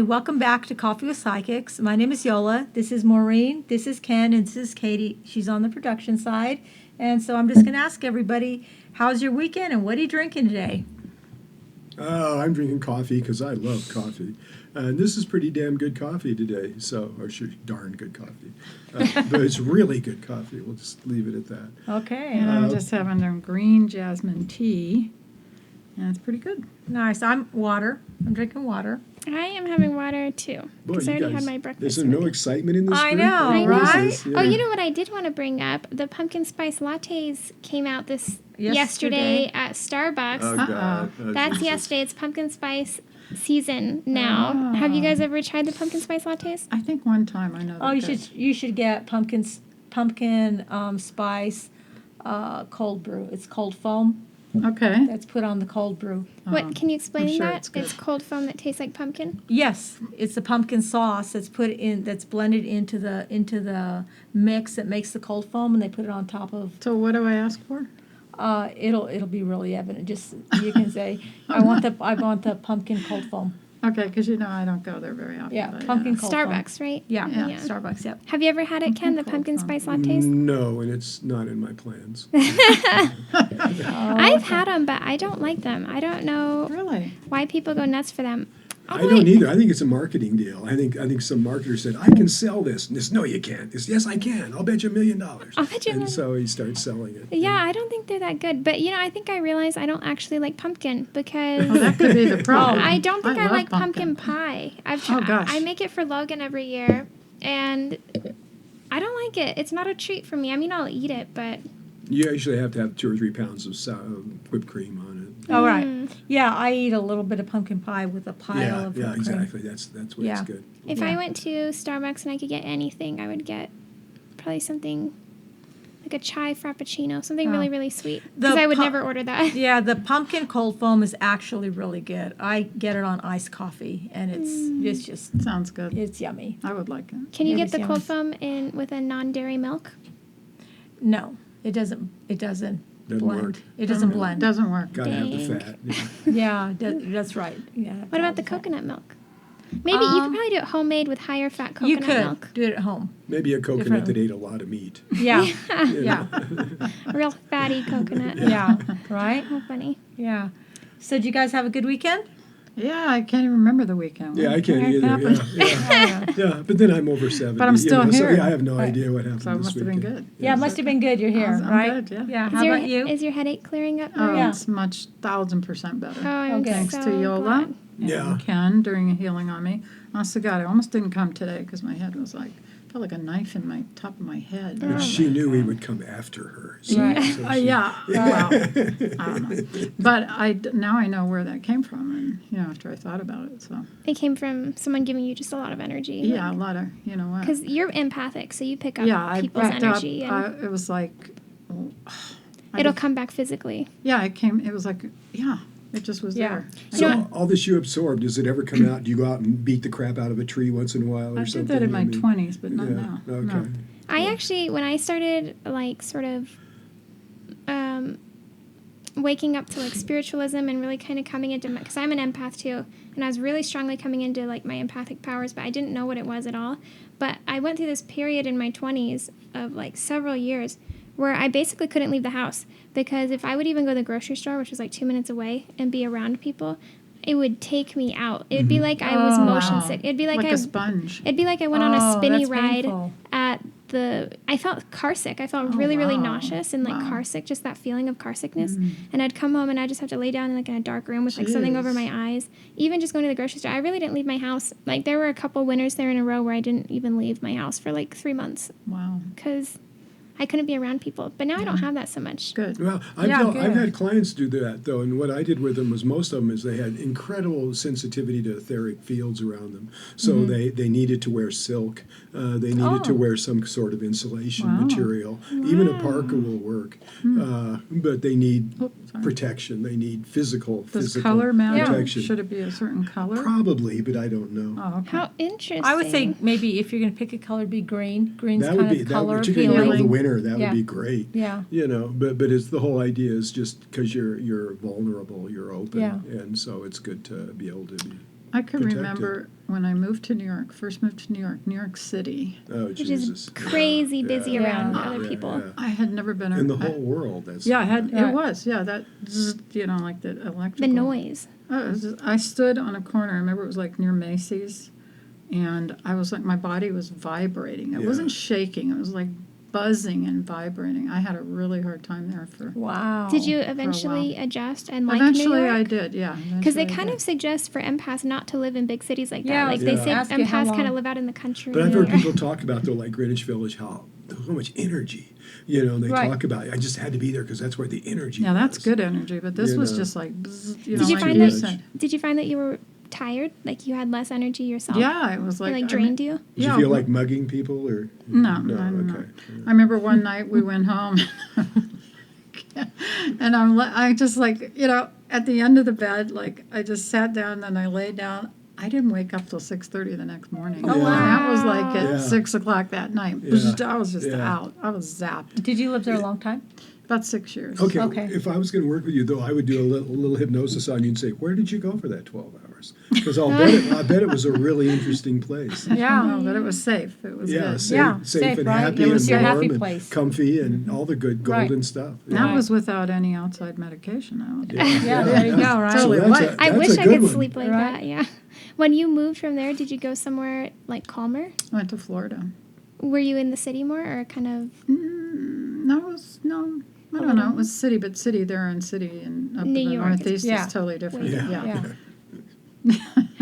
Hi, welcome back to Coffee with Psychics. My name is Yola. This is Maureen. This is Ken, and this is Katie. She's on the production side. And so I'm just going to ask everybody, how's your weekend and what are you drinking today? I'm drinking coffee because I love coffee. And this is pretty damn good coffee today. Darn good coffee. But it's really good coffee. We'll just leave it at that. Okay. And I'm just having a green jasmine tea, and it's pretty good. Nice. I'm drinking water. I am having water too, because I already had my breakfast. There's no excitement in this I group? know, I know. right? Jesus, yeah. Oh, you know what I did want to bring up? The pumpkin spice lattes came out yesterday at Starbucks. Oh, God. Oh, That's Jesus. yesterday. It's pumpkin spice season now. Have you guys ever tried the pumpkin spice lattes? I think one time I know. Oh, you should get pumpkin spice cold brew. It's cold foam Okay. that's put on the cold brew. What can you explain I'm sure that? it's good. cold foam that tastes like pumpkin. Yes, it's the pumpkin sauce that's blended into the mix that makes the cold foam, and they put it on top of. So what do I ask for? It'll be really evident. Just you can say, I want the pumpkin cold foam. Okay, because I don't go there very often. Yeah, but, pumpkin cold foam. Starbucks, right? Yeah, Yeah. Starbucks. Yep. Have you ever had it, Ken? The Cold pumpkin foam. spice lattes? No, and it's not in my plans. I've had them, but I don't like them. I don't know Really? why people go nuts for them. I don't either. I think it's a marketing deal. I think some marketer said, I can sell this. And this, no, you can't. This, yes, I can. I'll bet you $1 million. I'll bet you $1 million. And so he starts selling it. Yeah, I don't think they're that good. But, I think I realized I don't actually like pumpkin because Well, that could be the problem. I don't think I love like pumpkin pie. Oh, gosh. I make it for Logan every year, and I don't like it. It's not a treat for me. I mean, I'll eat it, but... You usually have to have 2 or 3 pounds of whipped cream on it. Oh, right. Yeah, I eat a little bit of pumpkin pie with a pile of whipped cream. Exactly. That's what it's good. If I went to Starbucks and I could get anything, I would get probably something like a chai frappuccino, something really, really sweet. Because I would never order that. Yeah, the pumpkin cold foam is actually really good. I get it on iced coffee, and it's just Sounds good. it's yummy. I would like it. Can you get the Yummy. cold foam with a non-dairy milk? No, it doesn't. It doesn't blend. work. It doesn't blend. Doesn't work. Gotta have the Dang. fat. Yeah. Yeah, that's right. Yeah. What about the coconut milk? Maybe you could probably do it homemade with higher fat You coconut could milk. do it at home. Maybe a coconut Differently. that ate a lot of meat. Yeah, You yeah, know? A real fatty coconut. yeah. Right? How funny. Yeah. So, did you guys have a good weekend? Yeah, I can't even remember the weekend. Yeah, I What can't either. happened? Yeah. But then I'm over 70. But I'm still So here. yeah, I have no idea what happened So it this must have weekend. been good. Yeah, it must have been good. You're here, I'm right? good, yeah. Yeah. Is How about you? Is your headache clearing up? Oh, Maria? Yeah. it's much 1,000% better. Oh, I'm Okay. Thanks so to Yola glad. and Yeah. Ken doing a healing on me. Honest to God, I almost didn't come today because my head was felt like a knife in my top of my head. But she knew we would come after her. So, Right. so she- Yeah, well, I don't know. But now I know where that came from, and after I thought about it, so It came from someone giving you just a lot of energy. yeah, a lot of what. Because you're empathic, so you pick up Yeah, I people's backed up. energy, and It was like, it'll come back physically. yeah, it came. It was like, yeah, it just was Yeah. there. So all this you absorb, does it ever come out? Do you go out and beat the crap out of a tree once in a while or I something? did that in my I mean, 20s, but not yeah, now. Okay. No. I actually, when I started sort of waking up to spiritualism and really kind of coming into because I'm an empath too, and I was really strongly coming into my empathic powers, but I didn't know what it was at all. But I went through this period in my 20s of several years where I basically couldn't leave the house because if I would even go to the grocery store, which was 2 minutes away, and be around people, it would take me out. It would be like I was motion Wow. sick. It'd be Like a sponge. It'd be like I went on a spinny that's ride painful. I felt car sick. I felt really, really wow. nauseous and Wow. car sick, just that feeling of car sickness. And I'd come home and I'd just have to lay down in a dark room with something over Jeez. my eyes. Even just going to the grocery store, I really didn't leave my house. There were a couple winters there in a row where I didn't even leave my house for 3 months Wow. because I couldn't be around people. But now I don't have that so much. Good. Well, Yeah, I've good. had clients do that, though, and what I did with them was most of them is they had incredible sensitivity to etheric fields around them. So they needed to wear silk. They needed to wear some sort of insulation Wow. material. Even a parka will work. But they need protection. They need physical Does color matter? protection. Should it be a certain color? Probably, but I don't know. Oh, okay. How interesting. I would say maybe if you're going to pick a color, be green. Green's That would kind be of that, color particularly in appealing. the winter. That Yeah. would be great. Yeah. But it's the whole idea is just because you're vulnerable, you're open, Yeah. and so it's good to be able to be I can protected. remember when I moved to New York, first moved to New York City. Oh, Which Jesus. is crazy busy Yeah. around Yeah, other people. I had never been In the whole world, that's Yeah, I had. Right. It was. Yeah, that zzz, like the electrical. The noise. Oh, it was I stood on a corner. I remember it was like near Macy's, and I was like, my body was vibrating. It Yeah. wasn't shaking. It was like buzzing and vibrating. I had a really hard time there for. Wow. Did you eventually adjust and like Eventually, New I York? did. Yeah. Because they eventually I kind did. of suggest for empaths not to live in big cities like Yeah, that. Like Yeah. they say Ask you how empaths kind long. of live out in the country. But I've heard or- people talk about, though, like Greenwich Village, how there's so much energy. You know, and they Right. talk about, I just had to be there because that's where the energy Yeah, that's was. good energy, but this You was know. just like. Bzz, Did know, you like find you that- said. Did you find that you were tired? Like you had less energy yourself? Yeah, it was It like. like I drained mean, you? Did yeah, you feel like mugging people or? No, No, no. okay. I remember one night we went home, and I just like, at the end of the bed, like I just sat down and I lay down. I didn't wake up till 6:30 the next morning. Oh, And wow. that was like at Yeah. 6 o'clock that night. Yeah. I was just Yeah. out. I was zapped. Did you live there a long time? About 6 years. Okay, Okay. if I was going to work with you, though, I would do a little hypnosis on you and say, where did you go for that 12 hours? Because I bet it was a really interesting place. Yeah. No, but it was safe. It was Yeah, good. safe, Yeah, safe safe, and right? happy It was and your warm happy and place. comfy and all the good Right. golden stuff. That was without any outside medication. Yeah, there you go, right? Totally that's what? a- I that's wish a I good could one. sleep like Right. that. Yeah. When you moved from there, did you go somewhere like calmer? I went to Florida. Were you in the city more, or kind of No. I don't know. It was city, but city there and city and up New in the York. Northeast Yeah. is totally different. Yeah. Yeah.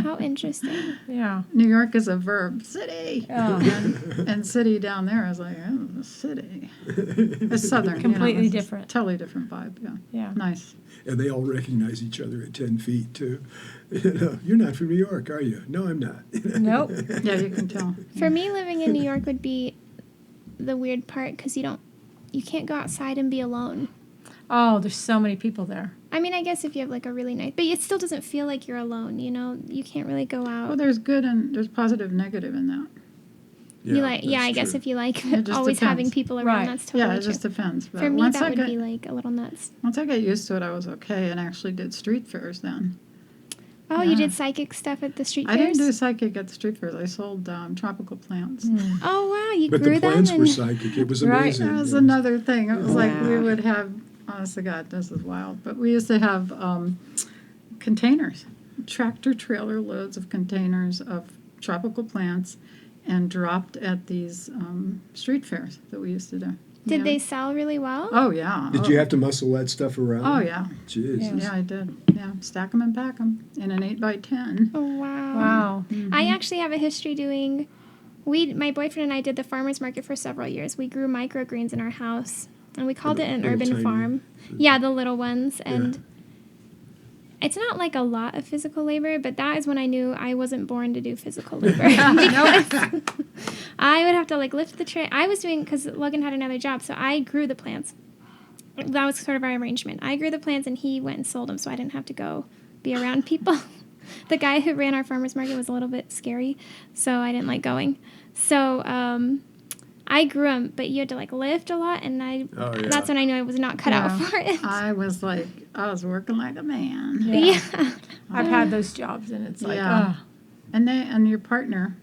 how interesting? Yeah. New York is a verb. City. Oh. And city down there is like, oh, the city. It's southern. Completely it's different. Totally different vibe. Yeah. Yeah. Nice. And they all recognize each other at 10 feet, too. You're not from New York, are you? No, I'm not. Nope. Yeah, you can tell. For me, living in New York would be the weird part because you can't go outside and be alone. Oh, there's so many people there. I mean, I guess if you have like a really nice, but it still doesn't feel like you're alone. You can't really go out. Well, there's good and there's positive, negative in that. I guess if you like It just always having depends. people around, Right. that's totally Yeah, it true. just depends. But For me, once that I would got, be like a little nuts. once I got used to it, I was okay and actually did street fairs then. Oh, you Yeah. did psychic stuff at the street I fairs? didn't do psychic at the street fairs. I sold tropical plants. Oh wow, you But grew the them plants and were psychic. It was Right. amazing. That was It another thing. It was like we Wow. would have, honest to God, this is wild, but we used to have containers, tractor trailer loads of containers of tropical plants and dropped at these street fairs that we used to do. did Yeah. they sell really well? Oh, yeah. Did you have to muscle that stuff around? Oh, yeah. Jeez. Yeah, I did. Yeah, stack them and pack them in an 8x10. Oh wow. Wow. I actually have a history doing. My boyfriend and I did the farmers market for several years. We grew microgreens in our house, and we called The it an little urban tiny- farm. Yeah, the little ones, and it's not like a lot of physical labor, but that is when I knew I wasn't born to do physical labor. Because I would have to like lift the tray. I was doing because Logan had another job, so I grew the plants. That was sort of our arrangement. I grew the plants, and he went and sold them, so I didn't have to go be around people. The guy who ran our farmers market was a little bit scary, so I didn't like going. So I grew them, but you had to like lift a lot, and that's when I knew I was not cut out Yeah. for it. I was working like a man. Yeah. Yeah. I've had those jobs, and it's like, Yeah. oh. And your partner,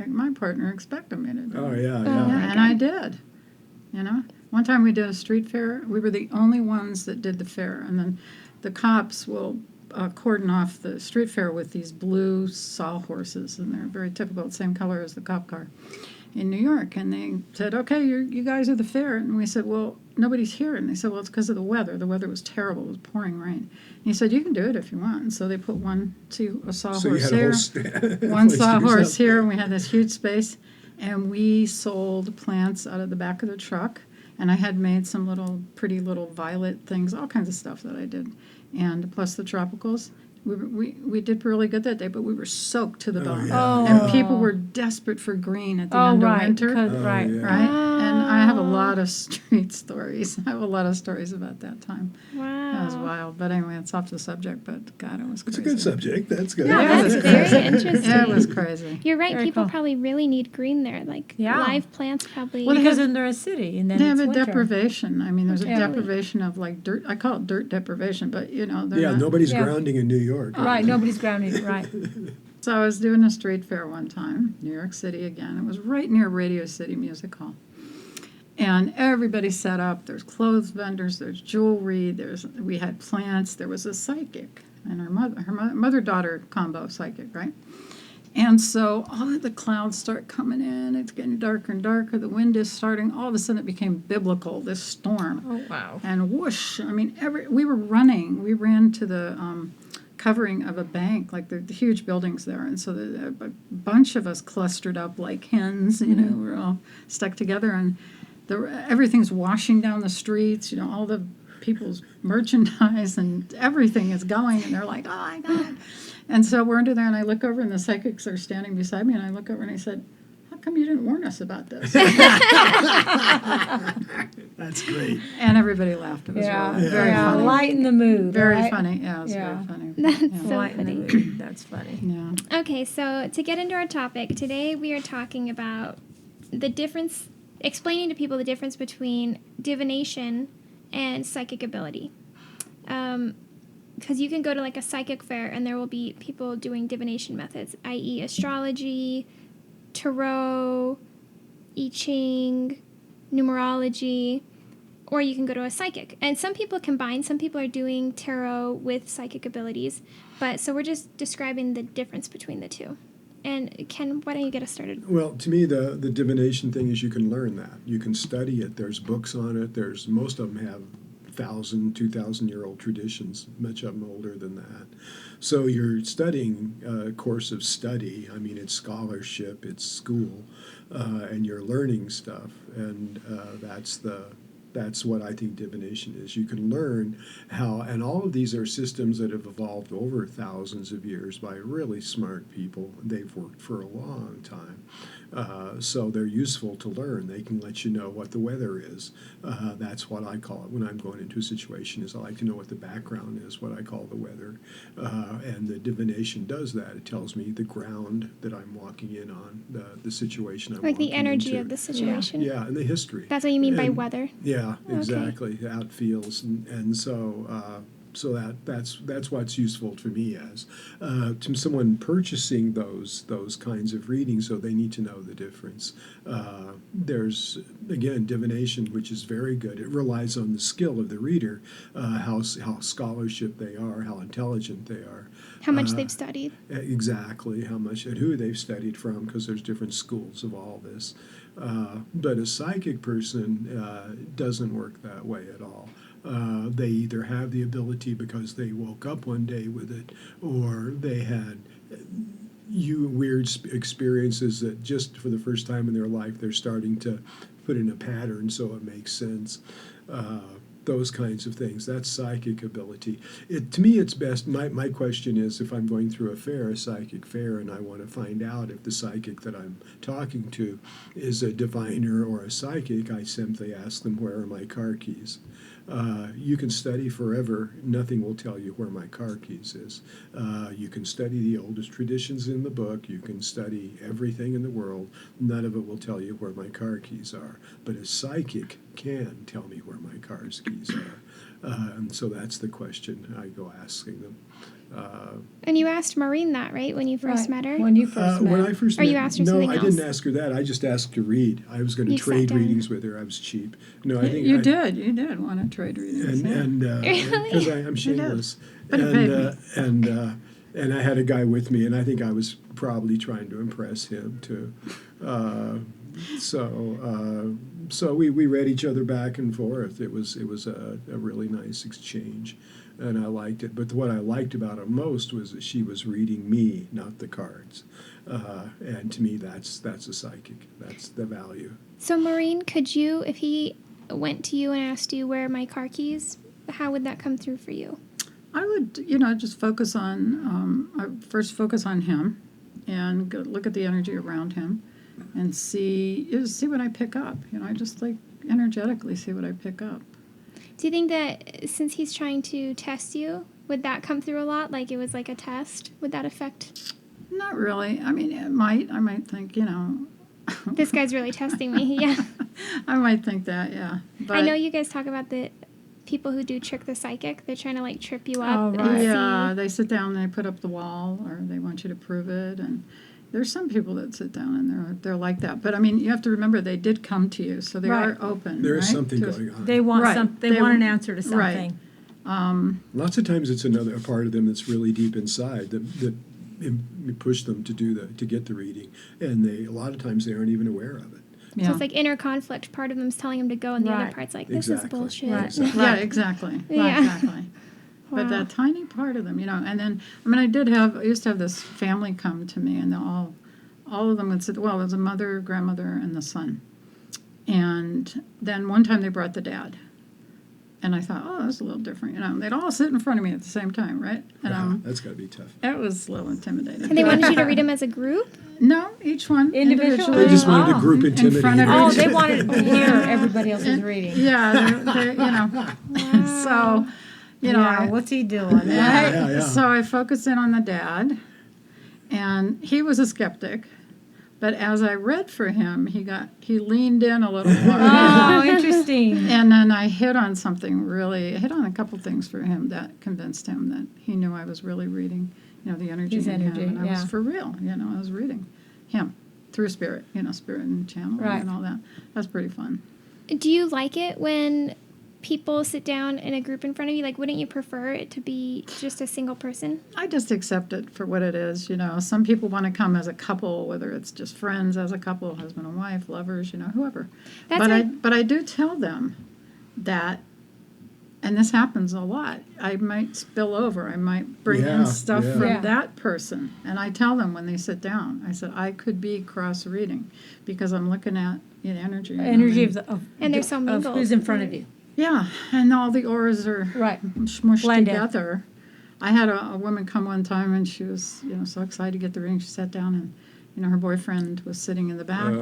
like my partner, expected me to do Oh, it. yeah, Oh, yeah. And I did. One time we did a street fair. We were the only ones that did the fair, and then the cops will cordon off the street fair with these blue sawhorses, and they're very typical, the same color as the cop car in New York. And they said, "Okay, you guys are the fair," and we said, "Well, nobody's here." And they said, "Well, it's because of the weather. The weather was terrible. It was pouring rain." And he said, "You can do it if you want." And so they put a sawhorse So you had a here. whole st- One place to sawhorse yourself. here, and we had this huge space, and we sold plants out of the back of the truck, and I had made some pretty little violet things, all kinds of stuff that I did, and plus the tropicals. We did really good that day, but we were soaked to the bone, yeah. and people were desperate for green at the Oh, end right. of winter. Because, Oh, right. yeah. Right, and I have a lot of street stories. I have a lot of stories about that time. Wow. That was wild. But anyway, it's off the subject. But God, it was It's crazy. a good subject. That's good. Yeah, Yeah, that's it was very crazy. interesting. Yeah, it was crazy. You're right. Very People cool. probably really need green there. Like Yeah. live plants probably. Well, Because then they're a city, and then They have it's a winter. deprivation. I mean, there's a Yeah. deprivation of like dirt. I call it dirt deprivation, but they're Yeah, not. nobody's Yeah. grounding in New York. Right, nobody's grounding, right. So I was doing a street fair one time, New York City again. It was right near Radio City Music Hall. And everybody set up. There's clothes vendors, there's jewelry, we had plants, there was a psychic, and her mother-daughter combo psychic, right? And so all of the clouds start coming in. It's getting darker and darker. The wind is starting. All of a sudden, it became biblical, this storm. Oh, wow. And whoosh! I mean, we were running. We ran to the covering of a bank, like the huge buildings there. And so a bunch of us clustered up like hens. You know, we're all stuck together, and everything's washing down the streets. You know, all the people's merchandise and everything is going, and they're like, "Oh my God!" And so we're under there, and I look over, and the psychics are standing beside me, and I look over, and I said, "How come you didn't warn us about this?" That's great. And everybody laughed. It was really very funny. Lighten the mood. Very right? funny. Yeah, it was Yeah. very funny. That's so Lighten the funny. mood. That's funny. Yeah. Okay, so to get into our topic, today we are talking about the difference, explaining to people the difference between divination and psychic ability. Because you can go to like a psychic fair and there will be people doing divination methods, i.e. astrology, tarot, I Ching, numerology, or you can go to a psychic. And some people combine. Some people are doing tarot with psychic abilities. But so we're just describing the difference between the two. And Ken, why don't you get us started? Well, to me, the divination thing is you can learn that. You can study it. There's books on it. Most of them have 1,000, 2,000-year-old traditions, much of them older than that. So you're studying a course of study. I mean, it's scholarship, it's school, and you're learning stuff. And that's what I think divination is. You can learn how, and all of these are systems that have evolved over thousands of years by really smart people. They've worked for a long time. So they're useful to learn. They can let you know what the weather is. That's what I call it when I'm going into a situation, is I like to know what the background is, what I call the weather. And the divination does that. It tells me the ground that I'm walking in on, the situation I'm Like walking the energy into. of the situation? Yeah, and the history. That's what you mean by And- weather? Yeah, Okay. exactly. How it feels, and so that's what's useful to me as to someone purchasing those kinds of readings. So they need to know the difference. There's again divination, which is very good. It relies on the skill of the reader, how scholarship they are, how intelligent they are. How much they've studied? Exactly, how much and who they've studied from, because there's different schools of all this. But a psychic person doesn't work that way at all. They either have the ability because they woke up one day with it, or they had weird experiences that just for the first time in their life they're starting to put in a pattern so it makes sense. Those kinds of things. That's psychic ability. To me, it's best. My question is, if I'm going through a psychic fair, and I want to find out if the psychic that I'm talking to is a diviner or a psychic, I simply ask them, where are my car keys? You can study forever. Nothing will tell you where my car keys is. You can study the oldest traditions in the book. You can study everything in the world. None of it will tell you where my car keys are. But a psychic can tell me where my car keys are. And so that's the question I go asking them. And you asked Maureen that, right, when you first met her? When you first met When her. I first Or met, you asked her no, something I else? didn't ask her that. I just asked to read. I was going to You sat trade down. readings with her. I was cheap. No, I think You did want to trade readings. and yeah. because I'm shameless, But it paid me. And I had a guy with me, and I think I was probably trying to impress him too. So we read each other back and forth. It was a really nice exchange, and I liked it. But what I liked about it most was that she was reading me, not the cards. And to me, that's a psychic. That's the value. So, Maureen, could you, if he went to you and asked you where are my car keys, how would that come through for you? I would, just focus on, first focus on him and go look at the energy around him and see what I pick up. I just like energetically see what I pick up. Do you think that since he's trying to test you, would that come through a lot? Like it was like a test? Would that affect? Not really. I mean, I might think, This guy's really testing me. Yeah. I might think that, yeah. But I know you guys talk about the people who do Trick the Psychic. They're trying to like trip you Oh, up right. and Yeah, see. they sit down and they put up the wall, or they want you to prove it. And there's some people that sit down and they're like that. But I mean, you have to remember they did come to you, so they Right. are open. There is right, something to- going on. They want Right. they They want an want- answer to right. something. Lots of times it's a part of them that's really deep inside that push them to get the reading, and a lot of times they aren't even aware of it. So it's like inner conflict. Part of them's telling him to go, and the Right. other part's like, "This Exactly. is bullshit." Right. Exactly. Yeah, exactly. Yeah. Exactly. But Wow. that tiny part of them, and then, I mean, I used to have this family come to me, and all of them would sit, well, it was a mother, grandmother, and the son. And then one time they brought the dad. And I thought, oh, that's a little different, They'd all sit in front of me at the same time, right? And Yeah, that's got to be tough. it was a little intimidating. And they wanted you to read them as a group. No, each one Individually? They just wanted Oh. a group In front intimidating. of Oh, each- they wanted to hear everybody else's reading. Yeah, so, Yeah, what's he doing? Right? Yeah. So I focused in on the dad, and he was a skeptic. But as I read for him, he leaned in a little more. Oh, interesting. And then I hit on a couple things for him that convinced him that he knew I was really reading, the energy His in energy, him. And I was yeah. for real, I was reading him through spirit, spirit and channeling Right. and all that. That's pretty fun. Do you like it when people sit down in a group in front of you? Like, wouldn't you prefer it to be just a single person? I just accept it for what it is, Some people want to come as a couple, whether it's just friends as a couple, husband and wife, lovers, whoever. That's But I do tell them that, and this happens a lot, I might spill over. I might bring Yeah, in stuff yeah. from Yeah. that person. And I tell them when they sit down, I said, I could be cross-reading because I'm looking at energy. Energy and And they're so of mingled. who's in front of you. yeah, and all the auras are Right. smushed Blend in. together. I had a woman come one time, and she was, so excited to get the reading. She sat down, and her boyfriend was sitting in the back.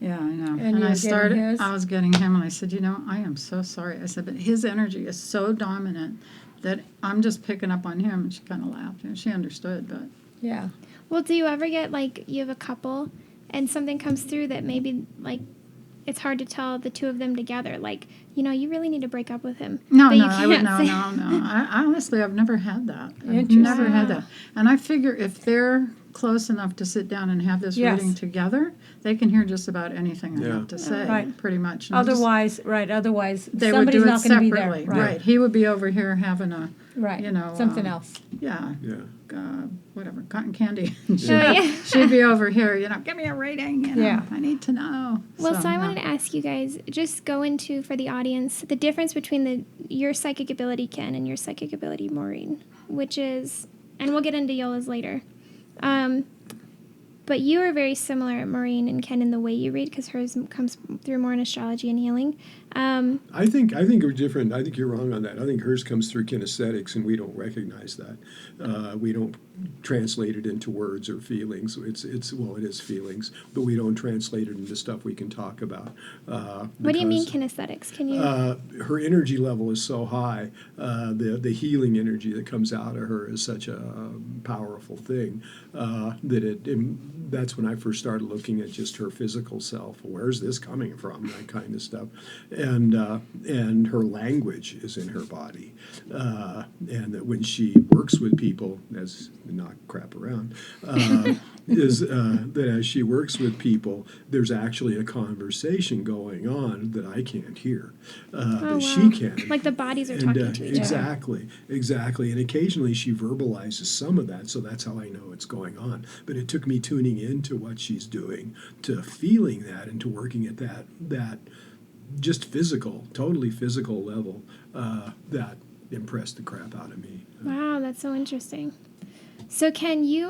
Yeah, I know. And you were getting his? I was getting him, and I said, I am so sorry. I said, but his energy is so dominant that I'm just picking up on him. And she kind of laughed. She understood, but Yeah. Well, do you ever get, like, you have a couple and something comes through that maybe, like, it's hard to tell the two of them together? Like, you really need to break up with him. no, but you I would, can't say- no. I honestly, I've never had that. I've Interesting. never had that. And I figure if they're close enough to sit down and have this Yes. reading together, they can hear just about anything I Yeah. have to say, Right. pretty much. And I'm just- Otherwise, they would somebody's do it not going to be there. separately. Right. Right. He would be over here having a, Right. know, Something else. yeah, Yeah. whatever, cotton candy. Oh, yeah. She'd be over here, give me a rating. Yeah. I need to know. Well, so I yeah. wanted to ask you guys, just go into, for the audience, the difference between your psychic ability, Ken, and your psychic ability, Maureen, which is, and we'll get into Yola's later. But you are very similar, Maureen and Ken, in the way you read, because hers comes through more in astrology and healing. I think we're different. I think you're wrong on that. I think hers comes through kinesthetics, and we don't recognize that. We don't translate it into words or feelings. It is feelings, but we don't translate it into stuff we can talk about. What do you mean kinesthetics? Can you? Her energy level is so high. The healing energy that comes out of her is such a powerful thing that's when I first started looking at just her physical self. Where's this coming from? That kind of stuff. And her language is in her body. And that when she works with people, as not crap around, is that as she works with people, there's actually a conversation going on that I can't hear, but she can. Like the bodies are And, talking to each exactly. And occasionally she verbalizes some of that, so that's how I know it's going on. But it took me tuning into what she's doing, to feeling that, and to working at that just totally physical level that impressed the crap out of me. Wow, that's so interesting. So, Ken, you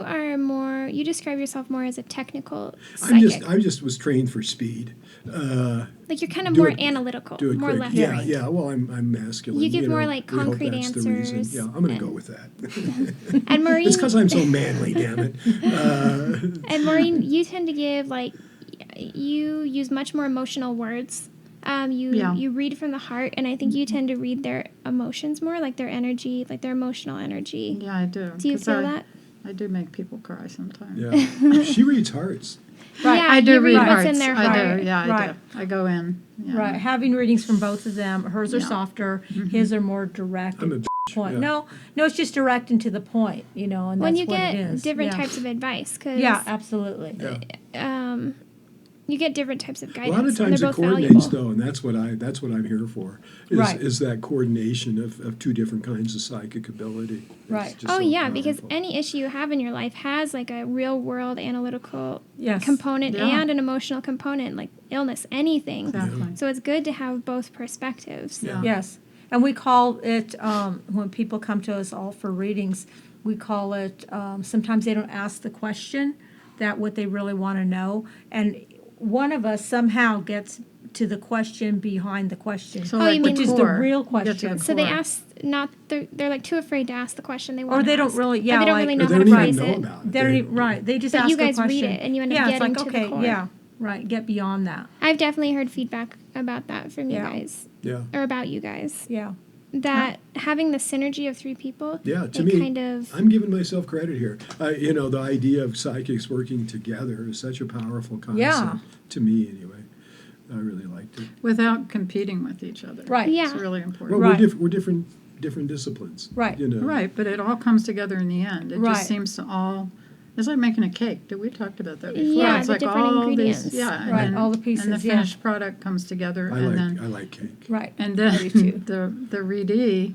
describe yourself more as a technical psychic. I just was trained for speed. Like you're kind of do more it- analytical, Do it more quick. left Yeah, brain. yeah. Well, I'm masculine. You give more, know. like, We hope concrete that's the reason. answers Yeah, I'm going to and- go with that. And Maureen, It's because I'm so manly, damn it. and Maureen, you tend to give you use much more emotional words. You read from the heart, and I think you tend to read their emotions more, like their energy, like their emotional energy. Yeah, I do. Do you 'Cause feel that? I do make people cry sometimes. Yeah, she reads hearts. Right. Yeah, I do you read read hearts. what's in their I heart. do. Yeah, I Right. do. I go in. Yeah. Right, having readings from both of them. Hers are Yeah. softer, his are more direct. I'm a and bitch, point. yeah. No, it's just direct and to the point, and When that's you what get it is. different Yeah. types of advice, because Yeah, absolutely. Yeah. you get different types of A guidance. lot of and times they're it both coordinates valuable. though, and that's what I'm here for. Right. Is that coordination of two different kinds of psychic ability. It's Right. just Oh so yeah, because powerful. any issue you have in your life has like a real world analytical Yes. component Yeah. and an emotional component, like illness, anything. Exactly. So it's good to have both perspectives. Yeah. Yes, and we call it, when people come to us all for readings, we call it, sometimes they don't ask the question that what they really want to know, and one of us somehow gets to the question behind the question, So Oh, like you mean- which is the core. real You get to question. the So they core. ask not they're like too afraid to ask the question they want. Or they don't really, yeah, or they don't like- really Or know they how to don't phrase even know it. about it. They don't even, right, they just But ask you a guys read question. it and you end up Yeah, it's getting like, to the okay, core. yeah, right, get beyond that, I've definitely heard feedback about that from you Yeah. guys, Yeah. or about you guys. yeah. That having the synergy of three people, Yeah, to it me, kind of I'm giving myself credit here. The idea of psychics working together is such a powerful concept. Yeah. To me, anyway. I really liked it. Without competing with each other. Right. It's Yeah. really Well, important. Right. we're different disciplines. Right. Right, but it all comes together in the end. It Right. just seems to all. It's like making a cake. We talked about that before. Yeah, it's the like different all ingredients. these, yeah, and Right, then, all the and pieces, the yeah. finished product comes together, and then I like cake. Right. and I then do too. the readee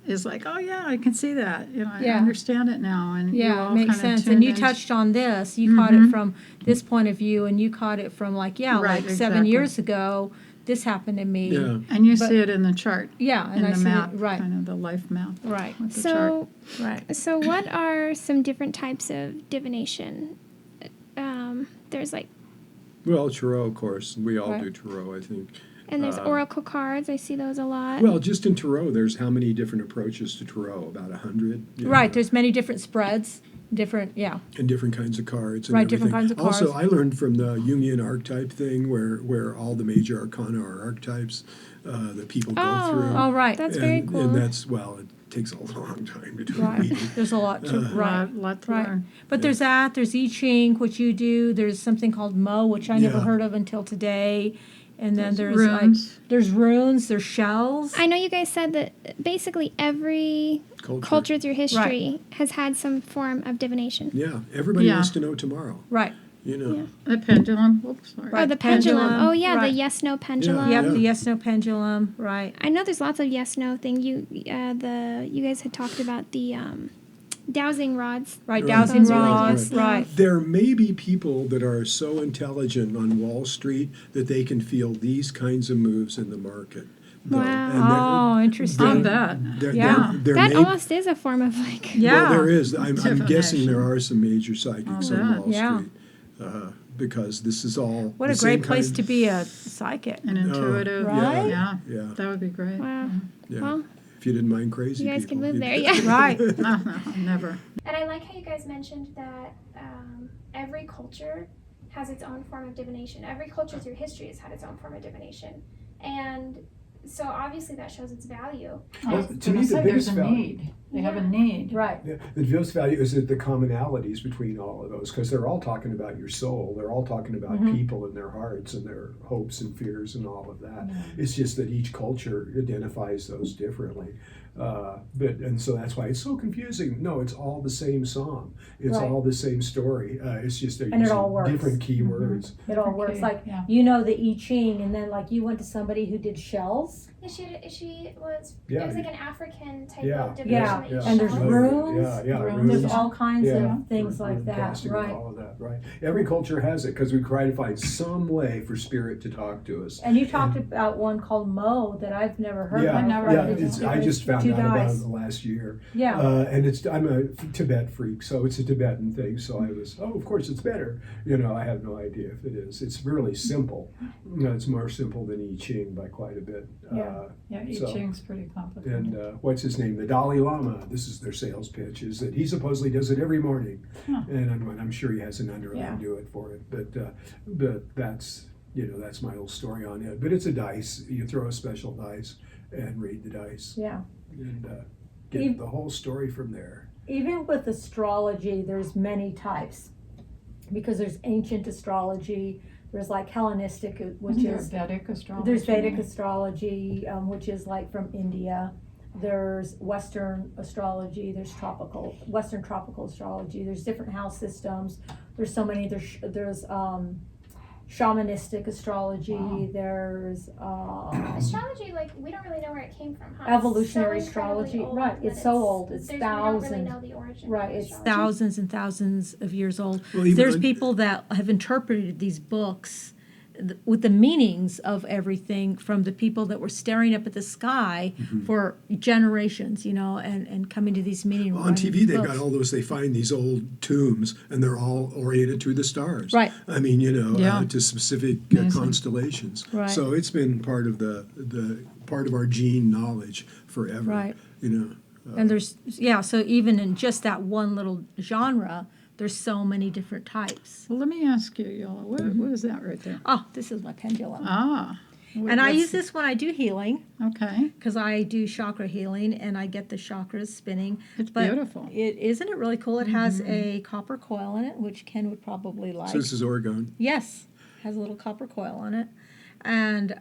is like, oh yeah, I can see that. I Yeah. understand it now, and you Yeah, all it makes kind of sense. tuned And you into- touched on this. You caught it Mhm. from this point of view, and you caught it from Right, 7 exactly. years ago. This happened to me. Yeah. and you but- see it in the chart, Yeah, and in I the see map, it. Right, kind of the life map right, with the chart. so. right. So what are some different types of divination? There's like, Well, tarot, of course. We all Right. do tarot, I think. and there's Uh, oracle cards. I see those a lot. Well, just in tarot, there's how many different approaches to tarot? About 100. Right, there's many different spreads, yeah. And different kinds of cards. And Right, different everything. kinds of Also, I learned from the Jungian archetype thing, where all the major arcana are archetypes that people go through. Oh, right. That's very And- cool. And that's, well, it takes a long time to do a Right, reading. there's a lot to, right. Lot to Right. learn. But there's there's I Ching, which you do, there's something called Mo, which I never Yeah. heard of until today, and then there's runes. there's runes, there's shells. I know you guys said that basically every culture through history has had some form of divination. Yeah, everybody Yeah. wants to know tomorrow. Right, You know. Yeah. The pendulum. Oops, sorry. Oh, Right, the pendulum. pendulum, Oh, yeah, right. the yes/no pendulum. yep, Yeah. the yes/no pendulum, right. I know there's lots of yes/no thing. You guys had talked about the dowsing rods. Right, Right. dowsing Those are like rods, yes, no. right. There may be people that are so intelligent on Wall Street that they can feel these kinds of moves in the market. though. Wow. Oh, interesting. On that. There, Yeah. there That may, almost is a form of like. Yeah. Well, there is. I'm guessing Divination. there are some major psychics I'll on bet. Wall Yeah. Street because this is all. What the a great same place kind- to be a psychic. An intuitive. Right? Yeah. Yeah, That would be great. Wow. yeah. Well, If you didn't mind crazy you guys people, can live you'd- there. Yeah. Right, No, never. And I like how you guys mentioned that every culture has its own form of divination. Every culture through history has had its own form of divination. And so obviously that shows its value. Well, I was to me, gonna the say, biggest there's a value- need. They have a Yeah. need. right. Yeah, the biggest value is that the commonalities between all of those, because they're all talking about your soul. They're all talking about Mhm. people and their hearts and their hopes and fears and all of that. It's just that each culture identifies those differently. And so that's why it's so confusing. No, it's all the same song. It's Right. all the same story. It's just they're And it using all works. different keywords. It all Okay, works. Like, yeah. you know the I Ching, and then like you went to somebody who did shells. She was, Yeah. it was like an African type Yeah, of divination yeah, that you and there's showed. runes. Yeah, Runes. There's runes. all kinds Yeah. of things like Rune that, casting and right? all of that, right. Every culture has it because we try to find some way for spirit to talk to us. And you talked about one called Mo that I've never heard Yeah, of. never right? heard of it's, it. I just found two out about it guys. the last year. Yeah, And I'm a Tibet freak, so it's a Tibetan thing. So I was, of course it's better. I have no idea if it is. It's really simple. It's more simple than I Ching by quite a bit. Yeah. Yeah, I So- Ching's pretty complicated. And what's his name? The Dalai Lama. This is their sales pitch: is that he supposedly does it every morning, Huh. and I'm sure he has an underling Yeah. do it for it. But that's that's my whole story on it. But it's a dice. You throw a special dice and read the dice yeah. and Ev- get the whole story from there. Even with astrology, there's many types. because there's ancient astrology, there's like Hellenistic, which is Vedic astrology. there's Vedic astrology, which is like from India. There's Western astrology. There's Western tropical astrology. There's different house systems. There's so many. There's shamanistic astrology. Wow. There's Astrology, like, we don't really know where it came from, huh? evolutionary It's so incredibly astrology. old Right. that It's so old. It's We don't really thousands. know the origin. Right. Of It's astrology. thousands and thousands of years old. Well, even There's on- people that have interpreted these books with the meanings of everything from the people that were staring up at the sky for generations, and coming to these meanings. On TV, they've got all those. They find these old tombs, and they're all oriented to the stars. Right. I mean, Yeah. to specific Amazing. constellations. Right. So it's been part of the part of our gene knowledge forever. Right. You know. And so even in just that one little genre, there's so many different types. Well, let me ask you, Yola, what is that right there? Oh, this is my pendulum. Ah. And I use this when I do healing, Okay. because I do chakra healing and I get the chakras spinning. It's But beautiful. Isn't it really cool? It has a copper coil in it, which Ken would probably like. So this is orgone. Yes, has a little copper coil on it. And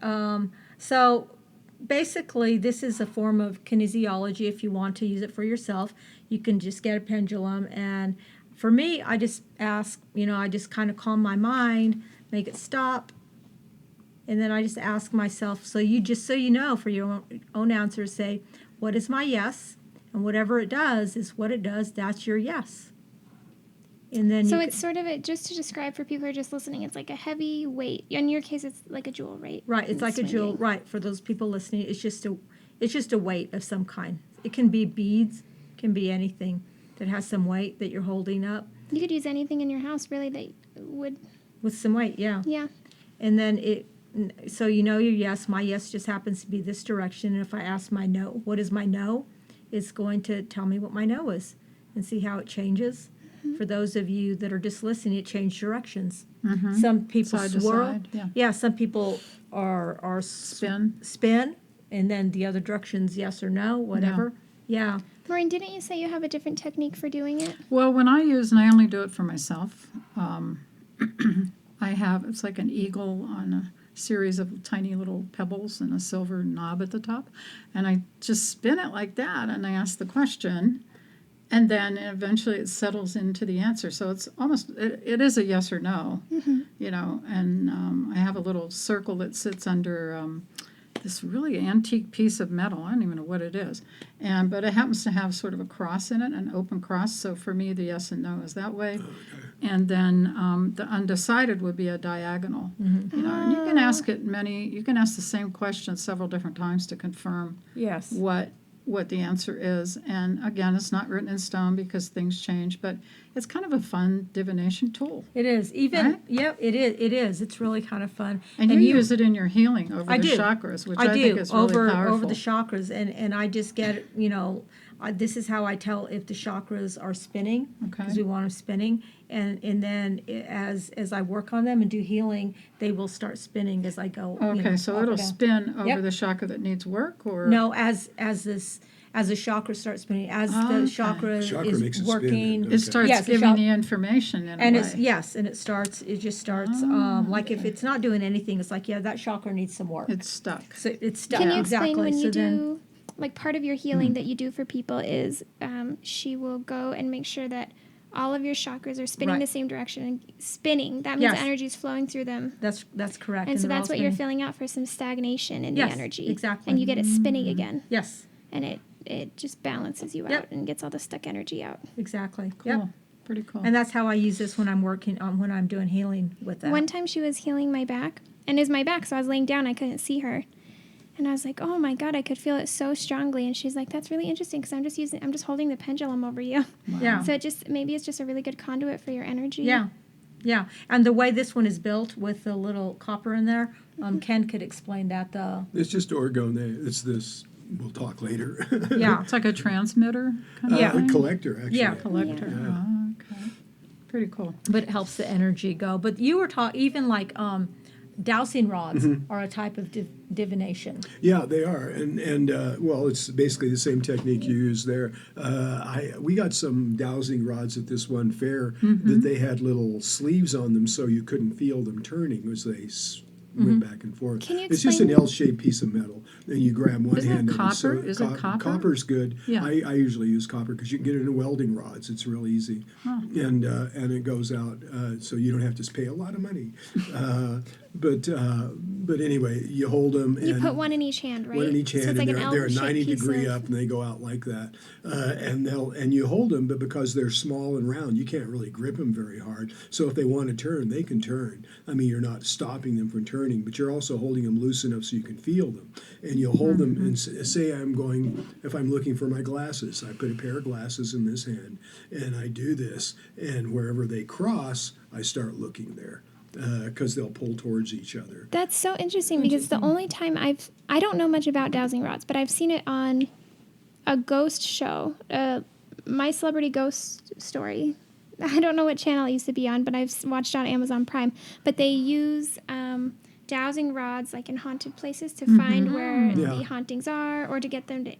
so basically, this is a form of kinesiology. If you want to use it for yourself, you can just get a pendulum. And for me, I just ask, I just kind of calm my mind, make it stop. And then I just ask myself, so you know, for your own answer, say, what is my yes? And whatever it does is what it does. That's your yes. And then So it's sort of just to describe for people who are just listening, it's like a heavy weight. In your case, it's like a jewel, right? right. It's like a jewel. Swinging. Right. For those people listening, it's just a weight of some kind. It can be beads, it can be anything that has some weight that you're holding up You could use anything in your house, really, that would, with some weight. Yeah. yeah. And then so you know your yes. My yes just happens to be this direction. And if I ask my no, what is my no? It's going to tell me what my no is, and see how it changes. For those of you that are just listening, it changed directions. Mm-hmm. Some people Side to swirl. side, yeah. Yeah, some people are spin, and then the other directions, yes or no, whatever. Yeah. Maureen, didn't you say you have a different technique for doing it? Well, when I use, and I only do it for myself, it's like an eagle on a series of tiny little pebbles and a silver knob at the top. And I just spin it like that, and I ask the question, and then eventually it settles into the answer. So it's almost, it is a yes or no, and I have a little circle that sits under this really antique piece of metal. I don't even know what it is. But it happens to have sort of a cross in it, an open cross. So for me, the yes and no is that way. And then the undecided would be a diagonal. And you can ask you can ask the same question several different times to confirm Yes. what the answer is. And again, it's not written in stone because things change, but it's kind of a fun divination tool. It is. Even, Right? yep, it is. It is. It's really kind of fun. And you use it in your healing over I the do. chakras, which I think is really over powerful. the chakras, and I just get this is how I tell if the chakras are spinning, because Okay. we want them spinning, and then as I work on them and do healing, they will start spinning as I go. Okay, so up it'll and down. spin over Yep. the chakra that needs work, or No, as the chakra starts spinning, as the Okay. chakra Chakra makes is it spin, working, okay. it starts Yes, the giving chak- the information in and a it's way. it just starts like if it's not doing anything, it's like, yeah, that chakra needs some work. It's stuck. So it's stuck. Can you exactly. explain when so you then, do, like, part of your healing that you do for people is she will go and make sure that all of your chakras are spinning Right. the same direction and spinning. That means Yes. energy is flowing through them. that's correct. And so they're all that's what you're spinning. filling out for some stagnation in Yes, the energy. exactly. And you get it spinning again. Yes, And it just balances you Yep. out and gets all the stuck energy out. exactly. Cool. Yep. Pretty cool. And that's how I use this when I'm working on when I'm doing healing with that. One time she was healing my back, and it was my back, so I was laying down, I couldn't see her. And I was like, oh my God, I could feel it so strongly. And she's like, that's really interesting because I'm just holding the pendulum over you. Yeah. So maybe it's just a really good conduit for your energy. Yeah. Yeah. And the way this one is built with the little copper in there, Ken could explain that. It's just orgone. It's this. We'll talk later. Yeah. It's like a transmitter kind Yeah. of thing? Collector, actually. Yeah. Collector. Yeah. Oh, okay. Pretty cool. But it helps the energy go. But you were even like dowsing rods Mm-hmm. are a type of divination. Yeah, they are, and well, it's basically the same technique you use there. We got some dowsing rods at this one fair that they had little sleeves on them, so you couldn't feel them turning as they went back and forth. Can you It's just an explain- L-shaped piece of metal, and you grab one Isn't it hand of it. So copper? Is it copper? Copper's good. Yeah. I usually use copper because you can get it in welding rods. It's real easy, and it goes out, so you don't have to pay a lot of money. But anyway, you hold them. You and put one in each hand, right? one in each hand, so it's like and an they're L-shaped 90 piece degree of- up, and they go out like that. And you hold them, but because they're small and round, you can't really grip them very hard. So if they want to turn, they can turn. I mean, you're not stopping them from turning, but you're also holding them loose enough so you can feel them. And you'll hold them, and say if I'm looking for my glasses, I put a pair of glasses in this hand, and I do this, and wherever they cross, I start looking there. Because they'll pull towards each other. That's so interesting because the only time I don't know much about dowsing rods, but I've seen it on a ghost show, My Celebrity Ghost Story. I don't know what channel it used to be on, but I've watched it on Amazon Prime. But they use dowsing rods like in haunted places to find where Yeah. the hauntings are, or to get them to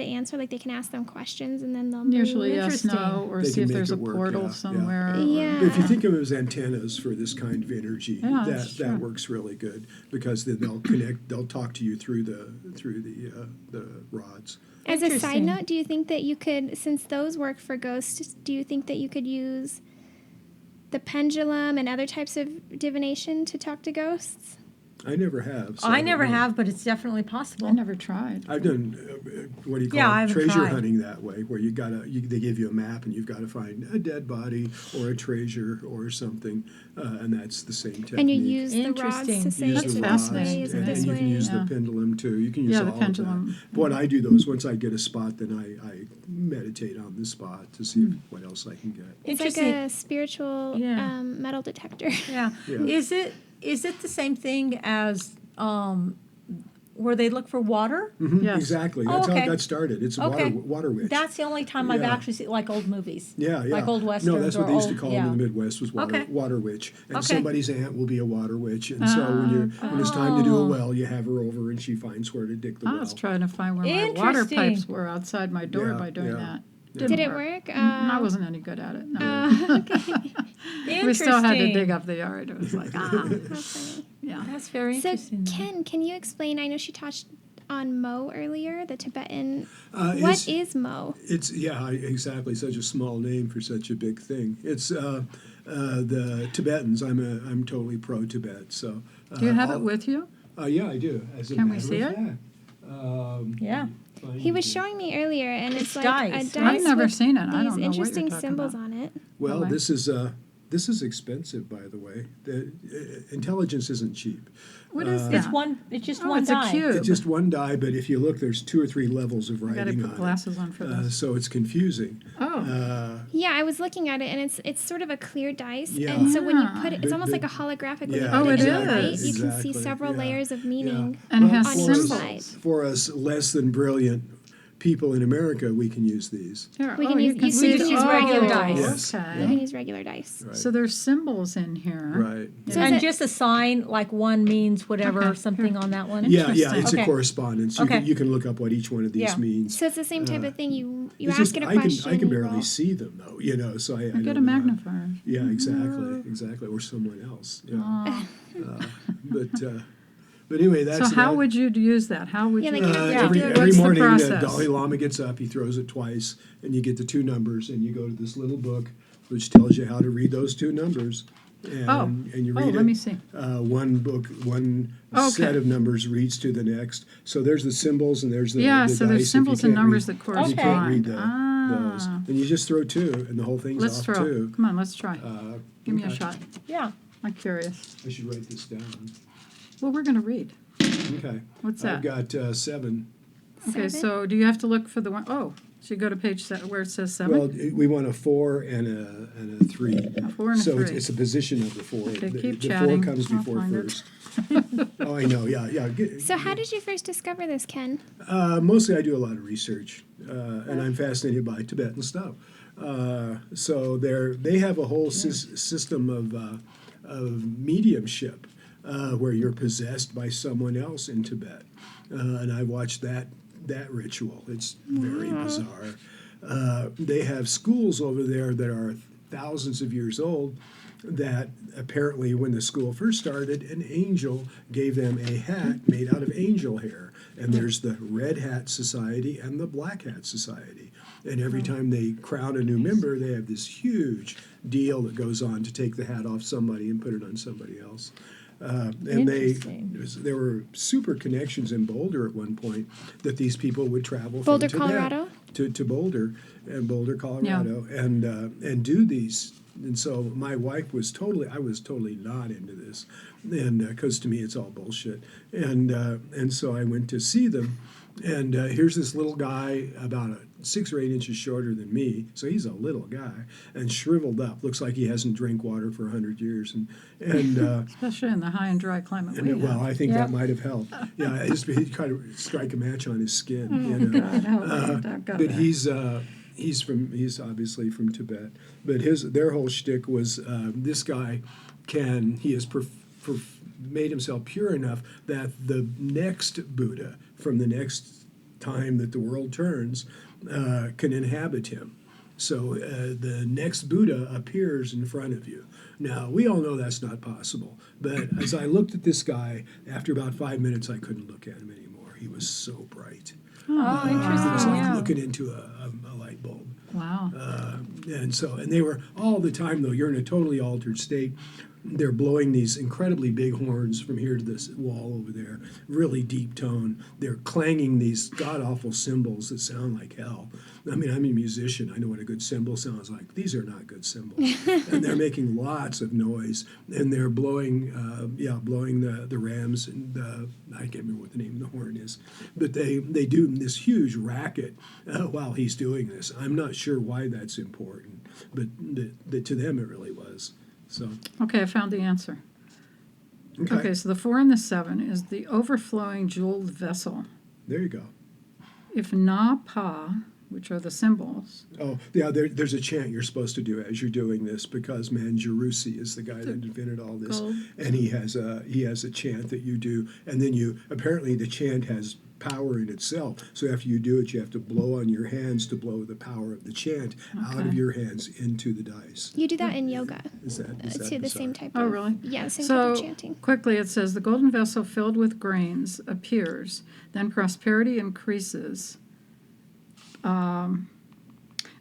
answer. Like they can ask them questions and then they'll Usually yes, Interesting. no, or They see can if make there's a it work, portal yeah, yeah. somewhere. or- Yeah. If you think of it as antennas for this kind of energy, Yeah, that that's true. works really good because then they'll talk to you through the rods. As a side Interesting. note, do you think that you could, since those work for ghosts, do you think that you could use the pendulum and other types of divination to talk to ghosts? I never have. so I don't never know. have, but it's definitely possible. I never tried. I've done what do you call Yeah, I it? haven't Treasure tried. hunting that way, where they give you a map and you've got to find a dead body or a treasure or something, and that's the same technique. And you use the rods Interesting. to say Use it's the this rods, way, is it and this you way? can use Yeah. the pendulum too. You can use Yeah, all the of pendulum. that. But when I do those, once I get a spot, then I meditate on the spot to see what else I can get. It's like Interesting. a spiritual Yeah. metal detector. Yeah. Yeah. Is it the same thing as where they look for water? Mhm, Yes. Exactly. Oh, That's how okay. it got started. It's a Okay. water witch. That's the only time I've Yeah. actually seen like old movies. Yeah, yeah. Like old westerns. No, that's what or they used to old- call yeah. them in the Midwest was water, Okay. water witch. And Okay. somebody's aunt will be a water witch. And so when it's time to do a well, you have her over and she finds where to dig the I well. was trying to find where my water Interesting. pipes were outside my door Yeah, by doing yeah. that. Did it work? I wasn't any good at it. No. We still had to Interesting. dig up the yard. It was like, ah, That's funny. yeah. That's very So, interesting. Ken, can you explain? I know she touched on Mo earlier, the Tibetan. It's- What is Mo? It's exactly, such a small name for such a big thing. It's the Tibetans. I'm totally pro Tibet. So Do you have it I'll- with you? Yeah, I do. As a Can we matter see of it? fact. Yeah. He was showing me earlier, and it's like dice, a right? dice I've never with seen it. I these don't know what you're interesting talking symbols about. on it. Well, Okay. this is expensive, by the way. Intelligence isn't cheap. What is It's that? one. It's just Oh, one it's die. a cube. It's just one die, but if you look, there's 2 or 3 levels of I gotta writing put on glasses on for it. this. So it's confusing. Oh, Yeah, I was looking at it, and it's sort of a clear dice, Yeah. and so when you Yeah. put it, it's But- almost but- like a holographic. When you Yeah, put Oh, it it in the is. light, you can see Exactly, several yeah. layers of meaning. and it Well, has on each symbols. side. For us less than brilliant people in America, we can use these. Here, We oh, can you use- can you see can it. use regular Oh, dice. Yes, Okay. You can use regular dice. Right. So there's symbols in here. Right. So And is it- just a sign, like one means whatever, Okay, or something on that one. Yeah, it's Interesting. a Okay. correspondence. Okay. You can look up what each one of these Yeah. means. So it's the same type of thing. You It's ask just, it a I question. can you barely roll. see them though, so I Or don't get a know. magnifier. Yeah, exactly, or someone else. Yeah. But anyway, that's So how that. would you use that? How would Yeah, you? like how would you every do it? every What's the morning, the process? Dalai Lama gets up. He throws it twice, and you get the 2 numbers, and you go to this little book, which tells you how to read those 2 numbers. And, Oh. and you Oh, read it. let me see. One book, one Okay. set of numbers reads to the next. So there's the symbols, and there's the Yeah, the so there's dice. If symbols you and can't numbers read- that if you can't correspond. read those, Ah. and you just throw 2, and the whole thing's Let's off throw. 2. Come on, let's try. Give me a okay. shot. Yeah. I'm curious. I should write this down. Well, we're going to read. Okay. What's I've that? got 7. Okay, 7? so do you have to look for the one? Oh, so you go to page 7 where it says 7? Well, we want a 4 and a 3. A 4 and a So 3. it's a position of the 4. Okay, the, keep the chatting. 4 comes I'll before find it. first. Oh, I know. Yeah. So how did you first discover this, Ken? Mostly I do a lot of research, and I'm fascinated by Tibetan stuff. So they have a whole system of mediumship. where you're possessed by someone else in Tibet. And I watched that ritual. It's very bizarre. They have schools over there that are thousands of years old, that apparently when the school first started, an angel gave them a hat made out of angel hair. And there's the Red Hat Society and the Black Hat Society. And every time they crown a new member, they have this huge deal that goes on to take the hat off somebody and put it on somebody else. And Interesting. there were super connections in Boulder at one point that these people would travel Boulder, from Tibet Colorado? to Boulder, Colorado, and do these. And so my wife was I was totally not into this, and because to me it's all bullshit. And so I went to see them, and here's this little guy about 6 or 8 inches shorter than me, so he's a little guy and shriveled up. Looks like he hasn't drank water for 100 years, and Especially in the high and dry climate we and, well, have. I think Yep. that might have helped. Yeah, he'd kind of strike a match on his skin. God, how I've got But that. he's obviously from Tibet. But their whole shtick was this guy he has made himself pure enough that the next Buddha from the next time that the world turns can inhabit him. So the next Buddha appears in front of you. Now, we all know that's not possible. But as I looked at this guy, after about 5 minutes, I couldn't look at him anymore. He was so bright. Oh, It was interesting. like Yeah. looking into a light bulb. Wow. And they were all the time, though, you're in a totally altered state. They're blowing these incredibly big horns from here to this wall over there, really deep tone. They're clanging these god-awful cymbals that sound like hell. I mean, I'm a musician. I know what a good cymbal sounds like. These are not good cymbals. And they're making lots of noise. And they're blowing the rams. And I can't remember what the name of the horn is. But they do this huge racket while he's doing this. I'm not sure why that's important. But to them, it really was. So, Okay, I found the answer. Okay, so the 4 and the 7 is the overflowing jeweled vessel. there you go. If Na Pa, which are the symbols, Oh, yeah, there's a chant you're supposed to do as you're doing this, because Manjurusi is the guy that invented all this. gold. And he has a chant that you do, and then apparently the chant has power in itself. So after you do it, you have to blow on your hands to blow the power of the chant out of your hands into the dice. You do that in yoga. Is that To the same bizarre? type of. Oh, really? Yeah, same type So of chanting. quickly it says the golden vessel filled with grains appears, then prosperity increases.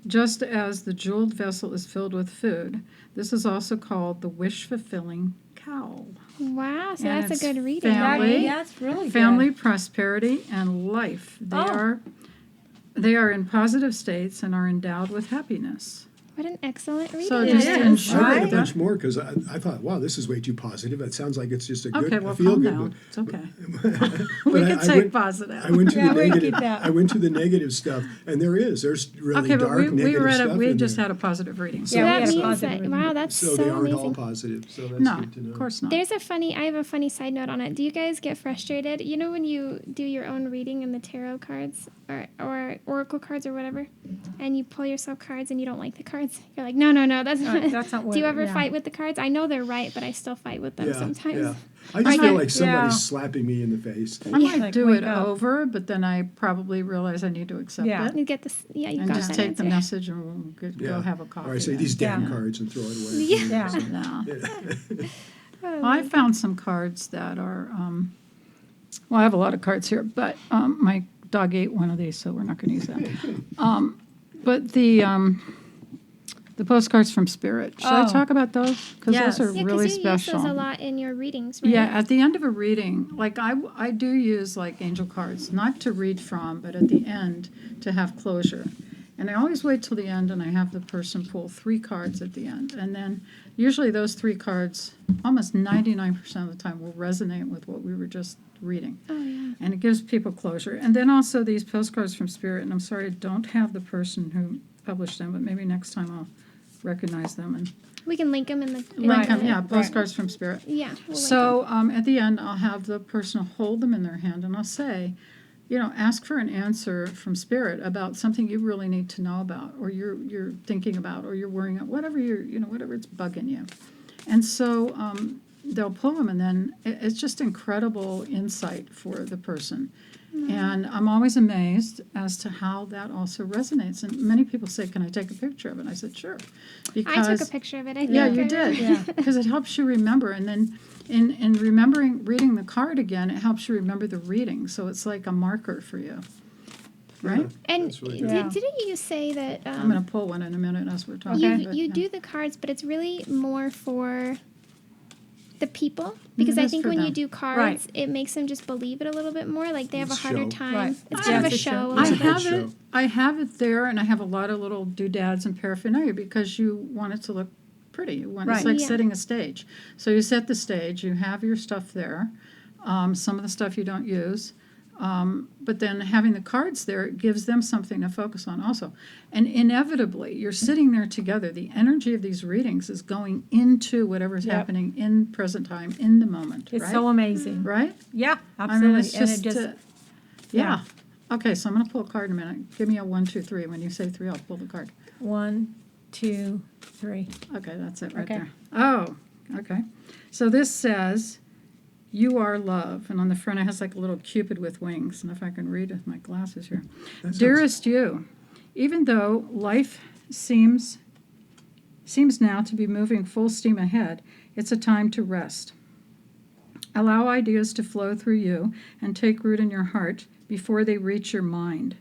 Just as the jeweled vessel is filled with food, this is also called the wish-fulfilling cow. Wow, so And that's it's a good reading. family. Yeah, it's really Family, good. prosperity, and life. Oh. They are in positive states and are endowed with happiness. What an excellent reading. So It just is, ensure I read a right? bunch more because I thought, wow, this is way too positive. It sounds like it's just a good, Okay, well, feel calm good. down. It's okay. But We I- can I say went- positive. I went to Yeah, the we can negative. keep that. I went to the negative stuff, and there's really Okay, but dark we negative read stuff it. We in just there. had a positive reading. So Yeah, we that had a means positive that, reading. wow, that's So so they aren't all amazing. positive. So that's No, good to know. of course not. I have a funny side note on it. Do you guys get frustrated? You know when you do your own reading in the tarot cards or oracle cards or whatever, and you pull yourself cards and you don't like the cards? You're like, no, that's not. That's not what. Do you ever yeah. fight with the cards? I know they're right, but I still fight with them sometimes. Yeah. I just I feel get- like somebody's yeah. slapping me in the face. I might Like, do wake it up. over, but then I probably realize I need to accept Yeah. it You get this, yeah, you and got just that take answer. the message and we'll Yeah. go have a coffee. Or I say then. these damn Yeah. cards and throw it away. Yeah. Yeah. Oh, I found some cards that are, well, I have a lot of cards here, but my dog ate one of these, so we're not going to use that. But the postcards from Spirit, should I Oh. talk about those? Because Yes. those are yeah, really because you use special. those a lot in your readings, right? Yeah, at the end of a reading, like I do use like angel cards, not to read from, but at the end to have closure. And I always wait till the end and I have the person pull 3 cards at the end. And then usually those 3 cards, almost 99% of the time, will resonate with what we were just reading. Oh, yeah. And it gives people closure. And then also these postcards from Spirit, and I'm sorry I don't have the person who published them, but maybe next time I'll recognize them and We can link them in the. link them. the- Yeah, postcards from Spirit. Yeah. We'll So at the end, I'll have the person hold them in their hand, and I'll say, ask for an answer from Spirit about something you really need to know about, or you're thinking about, or you're worrying about, whatever whatever it's bugging you. And so, they'll pull them, and then it's just incredible insight for the person. And I'm always amazed as to how that also resonates. And many people say, "Can I take a picture of it?" And I said, "Sure," I took a picture of it. I think. yeah, you did, because it helps you remember. And then in reading the card again, it helps you remember the reading. So it's like a marker for you, right? And That's really good. Yeah. didn't you say that I'm going to pull one in a minute as we're talking. you but, you yeah. do the cards, but it's really more for the people? Because It I is think for when them. you do cards, Right. it makes them just believe it a little bit more. Like they have It's a harder show. time. Right. It's Yeah, kind of a it's a show. show. a I It's a little good bit. have it. show. I have it there, and I have a lot of little doodads and paraphernalia because you want it to look pretty. It's Right. like Yeah. setting a stage. So you set the stage. You have your stuff there. Some of the stuff you don't use. But then having the cards there, it gives them something to focus on also. And inevitably, you're sitting there together. The energy of these readings is going into whatever's Yep. happening in present time, in the moment. It's right? so amazing. Right? Yeah, I absolutely. mean, it's And just, it just, yeah. Okay, so I'm going to pull a card in a minute. Give me a 1, 2, 3. When you say 3, I'll pull the card. 1, 2, 3. Okay, that's it right Okay. there. Oh, okay. So this says, "You are love," and on the front it has like a little cupid with wings. And if I can read with my glasses here, That sounds- "Dearest you, even though life seems now to be moving full steam ahead, it's a time to rest. Allow ideas to flow through you and take root in your heart before they reach your mind.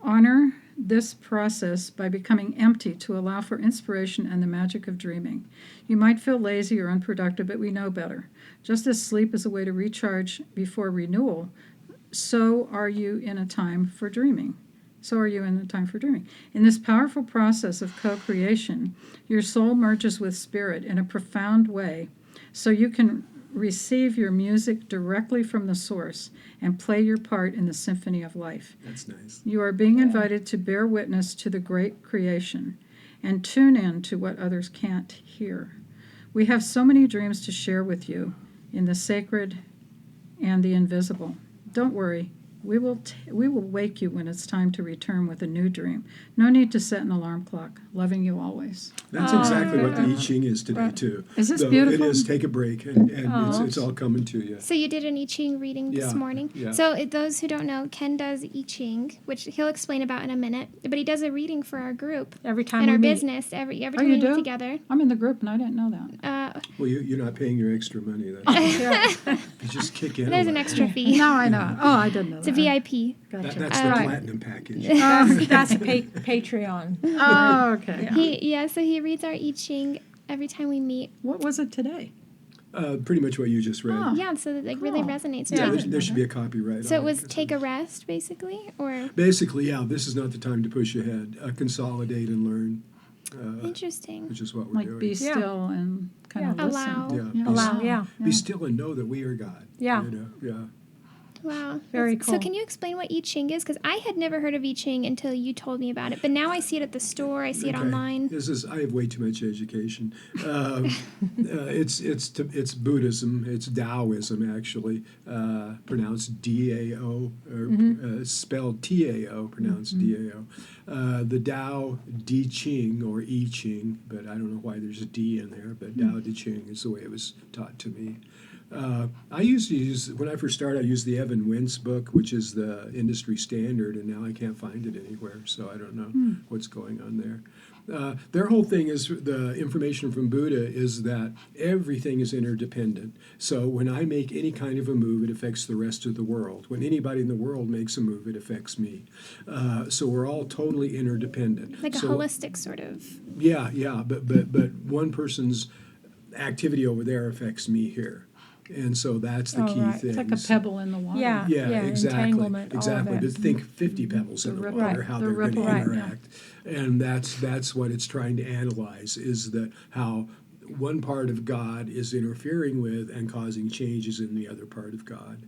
Honor this process by becoming empty to allow for inspiration and the magic of dreaming. You might feel lazy or unproductive, but we know better. Just as sleep is a way to recharge before renewal, so are you in a time for dreaming. In this powerful process of co-creation, your soul merges with spirit in a profound way, so you can receive your music directly from the source and play your part in the symphony of life. That's nice. You are being invited to bear witness to the great creation and tune in to what others can't hear. We have so many dreams to share with you in the sacred and the invisible. Don't worry. We will wake you when it's time to return with a new dream. No need to set an alarm clock. Loving you always." That's exactly what the I Ching is today, too. Is this So beautiful? It is. Take a break, and Aw. it's all coming to you. So you did an I Ching reading this Yeah, morning. yeah. So those who don't know, Ken does I Ching, which he'll explain about in a minute. But he does a reading for our group Every time and we our meet. business every time you we do? meet together. I'm in the group and I didn't know that. Well, you're not paying your extra money. You just kick in. There's a an little. extra fee. Now I know. Oh, I didn't know It's a that. VIP. Gotcha. That's the Right. platinum package. That's Patreon. Oh, okay. So he reads our I Ching every time we meet. What was it today? Pretty much what you just read. Oh. Yeah, so that like really Cool. resonates. Yeah, with there should be a copyright. So on it was it. take a rest, basically, or Basically, yeah, this is not the time to push ahead. Consolidate and learn, interesting. which is what we're Like doing. be Yeah. still and kind of Yeah. listen. Allow. Yeah. Yeah. Allow, yeah. Be still and know that we are God. Yeah. You know? Yeah. Wow. Very So cool. can you explain what I Ching is? Because I had never heard of I Ching until you told me about it. But now I see it at the store. I see it Okay. online. I have way too much education. It's Buddhism. It's Taoism, actually, pronounced D-A-O, or spelled T-A-O, pronounced D-A-O. The Tao Di Ching, or I Ching, but I don't know why there's a D in there, but Tao Di Ching is the way it was taught to me. I used to use, when I first started, I used the Evan Wentz book, which is the industry standard, and now I can't find it anywhere, so I don't know what's going on there. Their whole thing is, the information from Buddha is that everything is interdependent. So when I make any kind of a move, it affects the rest of the world. When anybody in the world makes a move, it affects me. So we're all totally interdependent. Like a So- holistic sort of. Yeah, but one person's activity over there affects me here. And so that's the Oh, key right. thing. It's like a pebble in the water. Yeah. Yeah, exactly. Entanglement, all of Exactly. it. But think 50 pebbles in the ripple. water, Right, how the they're going to ripple. Right, yeah. interact. And that's what it's trying to analyze, is that how one part of God is interfering with and causing changes in the other part of God.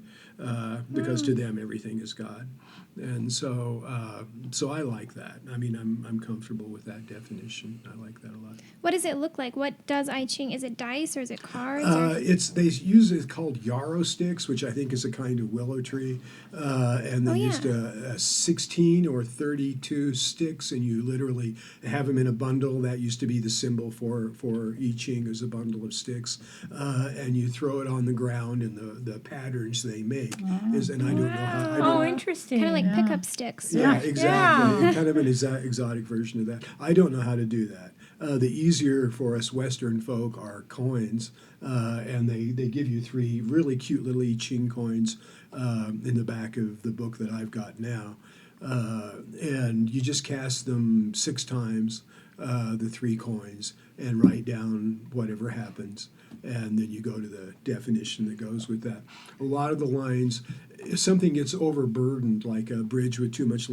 Because to them everything is God. And so I like that. I mean, I'm comfortable with that definition. I like that a lot. What does it look like? What does I Ching? Is it dice or is it cards? Or? They use it called yarrow sticks, which I think is a kind of willow tree, and they Oh, yeah. used 16 or 32 sticks, and you literally have them in a bundle. That used to be the symbol for I Ching. Ching is a bundle of sticks, and you throw it on the ground, and the patterns they make is, and I don't know how. I Oh, don't, interesting. Kind of like Yeah. pickup sticks. yeah, exactly. Yeah. Kind of an exotic version of that. I don't know how to do that. The easier for us Western folk are coins, and they give you 3 really cute little I Ching coins in the back of the book that I've got now. And you just cast them 6 times, the 3 coins, and write down whatever happens. And then you go to the definition that goes with that. A lot of the lines, if something gets overburdened, like a bridge with too much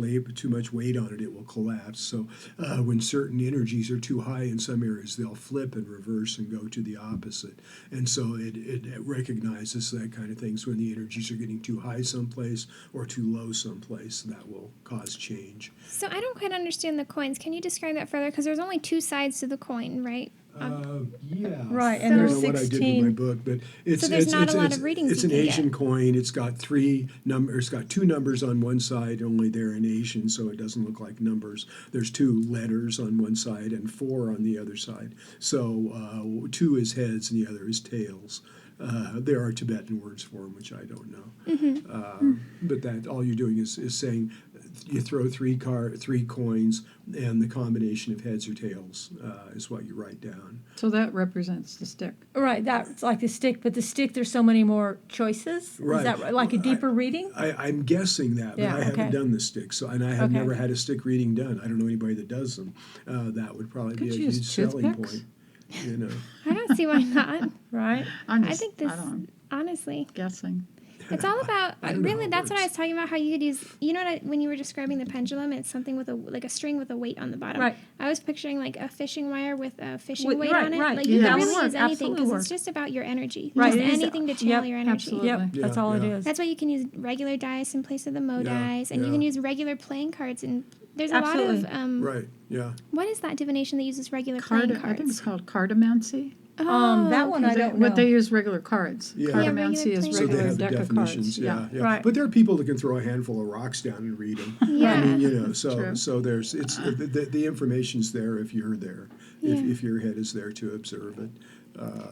weight on it, it will collapse. So when certain energies are too high in some areas, they'll flip and reverse and go to the opposite. And so it recognizes that kind of things. When the energies are getting too high someplace or too low someplace, that will cause change. So I don't quite understand the coins. Can you describe that further? Because there's only 2 sides to the coin, right? Yeah. Right, I and don't there's know what I did with 16. my book, but it's So there's it's, not it's, a lot it's, of readings it's you an can Asian get. coin. It's got 3 numbers. It's got 2 numbers on one side, only they're in Asian, so it doesn't look like numbers. There's 2 letters on one side and 4 on the other side. So 2 is heads and the other is tails. There are Tibetan words for them, which I don't know. But that all you're doing is saying you throw 3 coins, and the combination of heads or tails is what you write down. So that represents the stick. Right, that's like the stick, but the stick, there's so many more choices. Right. Is that right? Like a Well, deeper reading? I'm guessing that, but Yeah, I haven't okay. done the stick, so and I have Okay. never had a stick reading done. I don't know anybody that does them. That would probably Could be a you use huge selling toothpicks? point. You know, I don't see why not. Right? I'm I just, think this, I don't know, honestly, guessing. it's all about, I don't know really, how it that's what I works. was talking about, how you could use, you know, when you were describing the pendulum, it's something with like a string with a weight on the bottom. Right. I was picturing like a fishing wire with a fishing With- weight right, on it. right. Like you Yeah. can That really would use work, anything absolutely because work. it's just about your energy. Right, Just it is- anything to channel yep, your energy. absolutely. Yep, that's Yeah, all it yeah. is. That's why you can use regular dice in place of the Mo Yeah, dice, and you yeah. can use regular playing cards. And there's a Absolutely. lot of right? Yeah. what is that divination that uses regular Card, playing I think it's cards? called cardomancy. That one I don't know. What they use regular cards. Yeah. Yeah, Cardomancy regular is playing So they regular have the deck of definitions, cards. yeah. Right. But there are people that can throw a handful of rocks down and read them. Yeah. I mean, you know, so True. there's the information's there if you're there, Yeah. if your head is there to observe it.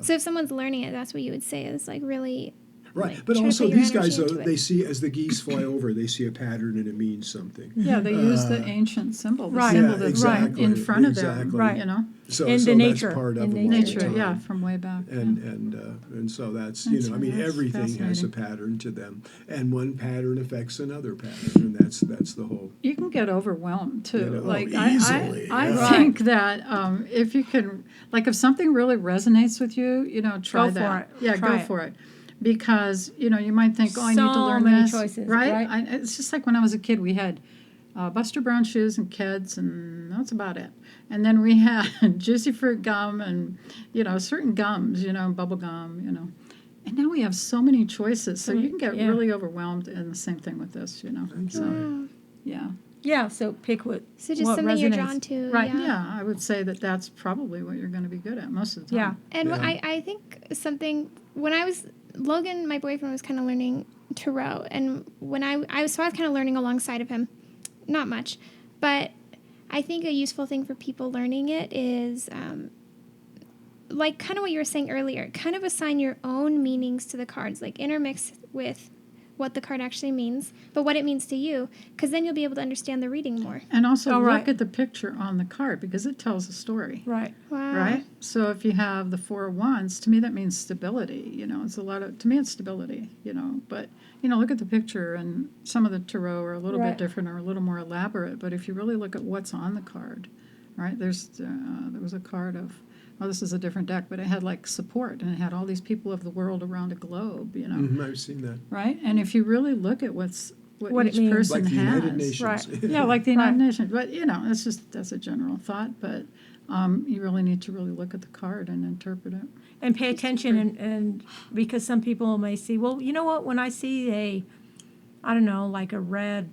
So if someone's learning it, that's what you would say is like really. Right, Like, but try to also put your these guys, energy though, into they it. see as the geese fly over, they see a pattern and it means something. Yeah, they use the ancient symbol, the Right. symbol Yeah, that's exactly, in front of them, exactly. Right. you know. So, In so the nature, that's part of in them all nature. the Nature, yeah, time. from way back. And so that's, you That's know, I mean, that's everything has a fascinating. pattern to them, and one pattern affects another pattern, and that's the whole. You can get overwhelmed too. You know, like easily, I yeah. think that if you can, like, if something really resonates with you, you know, try Go for that. it. Yeah, Try go it. for it. Because you know, you might think, oh, I need to So learn many this, choices, right? right? It's just like when I was a kid, we had Buster Brown shoes and Keds, and that's about it. And then we had juicy fruit gum and, you know, certain gums, you know, bubble gum, you know. And now we have so many choices, so you can get Yeah. really overwhelmed. And the same thing with this, you know. So, Wow. yeah. Yeah, so pick what So just what something you're resonates. drawn to. Right. Yeah. Yeah, I would say that that's probably what you're going to be good at most of the Yeah. time. And what Yeah. I think something when I was Logan, my boyfriend was kind of learning tarot, and when I was kind of learning alongside of him, not much, but I think a useful thing for people learning it is like kind of what you were saying earlier, kind of assign your own meanings to the cards, like intermix with what the card actually means, but what it means to you, because then you'll be able to understand the reading more. And also Oh, look right. at the picture on the card because it tells a story. Right. Wow. Right? So if you have the 4 of Wands, to me that means stability. You know, it's a lot of, to me it's stability, you know. But, you know, look at the picture, and some of the tarot are a little Right. bit different or a little more elaborate. But if you really look at what's on the card, right, there was a card of, oh, this is a different deck, but it had like support, and it had all these people of the world around a globe, you know. Mhm, I've seen that. Right? And if you really look at what What it each means. person Like the has. United Nations. Right. Yeah, like the United Right. Nations. But, you know, that's a general thought. But you really need to really look at the card and interpret it. And pay attention, and because some people may see, well, you know what, when I see I don't know, like a red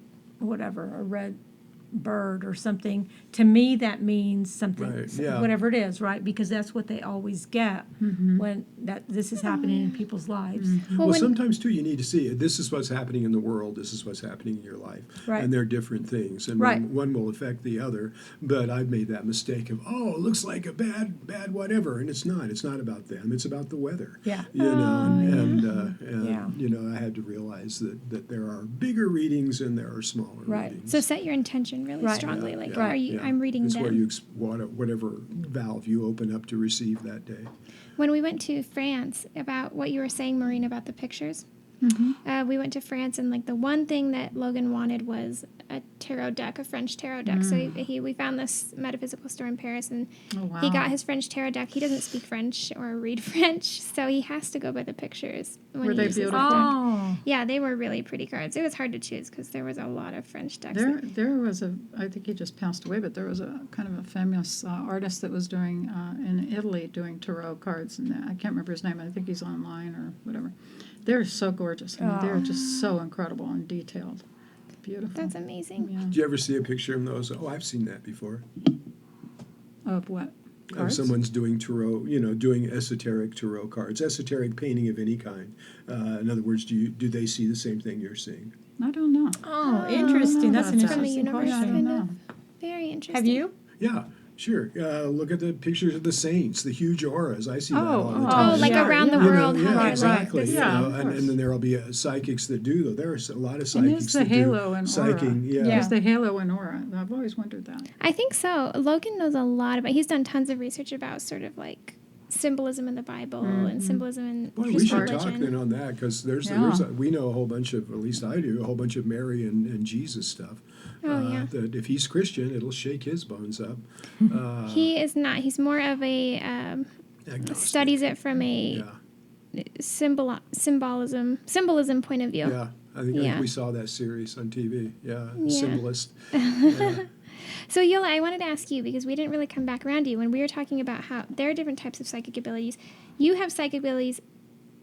bird or something, to me that means something, Right, yeah. whatever it is, right? Because that's what they always get when this is happening in people's lives. Well, when- sometimes too, you need to see it. This is what's happening in the world. This is what's happening in your life, Right. and they're different things, and Right. one will affect the other. But I've made that mistake of, it looks like a bad whatever, and it's not. It's not about them. It's about the weather. Yeah. You know, and Yeah. you know, I had to realize that there are bigger readings and there are smaller Right. readings. So set your intention really Right. strongly. Yeah, Like, yeah, are you? yeah. I'm reading It's them. what you whatever valve you open up to receive that day. When we went to France, about what you were saying, Maureen, about the pictures, we went to France, and like the one thing that Logan wanted was a tarot deck, a French tarot deck. So we found this metaphysical store in Paris, and Oh, wow. he got his French tarot deck. He doesn't speak French or read French, so he has to go by the pictures when Were he they uses the beautiful? deck. Oh, Yeah, they were really pretty cards. It was hard to choose because there was a lot of French decks. There was I think he just passed away, but there was a kind of a famous artist that was doing, in Italy, doing tarot cards, and I can't remember his name. I think he's online or whatever. They're so gorgeous. I mean, they're just so incredible and detailed. Beautiful. That's amazing. Yeah. Do you ever see a picture of those? Oh, I've seen that before. Of what? Of Cards? someone's doing tarot, doing esoteric tarot cards, esoteric painting of any kind. In other words, do they see the same thing you're seeing? I don't know. oh, interesting. That's an From the interesting universe, I question. don't kind of. know. Very interesting. Have you? Yeah, sure. Look at the pictures of the saints, the huge auras. I see that all the oh, time. Oh, like yeah, around the yeah. world. yeah, how they're exactly. Like this. Yeah, You of know, course. and then there'll be psychics that do, though. There are a lot of And psychics is the that halo do and psyching. aura? Yeah. Is the halo and aura? I've always wondered that. I think so. Logan knows a lot about. He's done tons of research about sort of like symbolism in the Bible and symbolism in Boy, we just should religion. talk then on that because Yeah. we know a whole bunch of, at least I do, a whole bunch of Mary and Jesus stuff. Oh, yeah. That if he's Christian, it'll shake his bones up. He is not. He's more of a Agnostic. studies it from a Yeah, symbolism point of view. yeah. I think Yeah. we saw that series on TV. Yeah, Yeah. Symbolist. So Yola, I wanted to ask you because we didn't really come back around to you when we were talking about how there are different types of psychic abilities. You have psychic abilities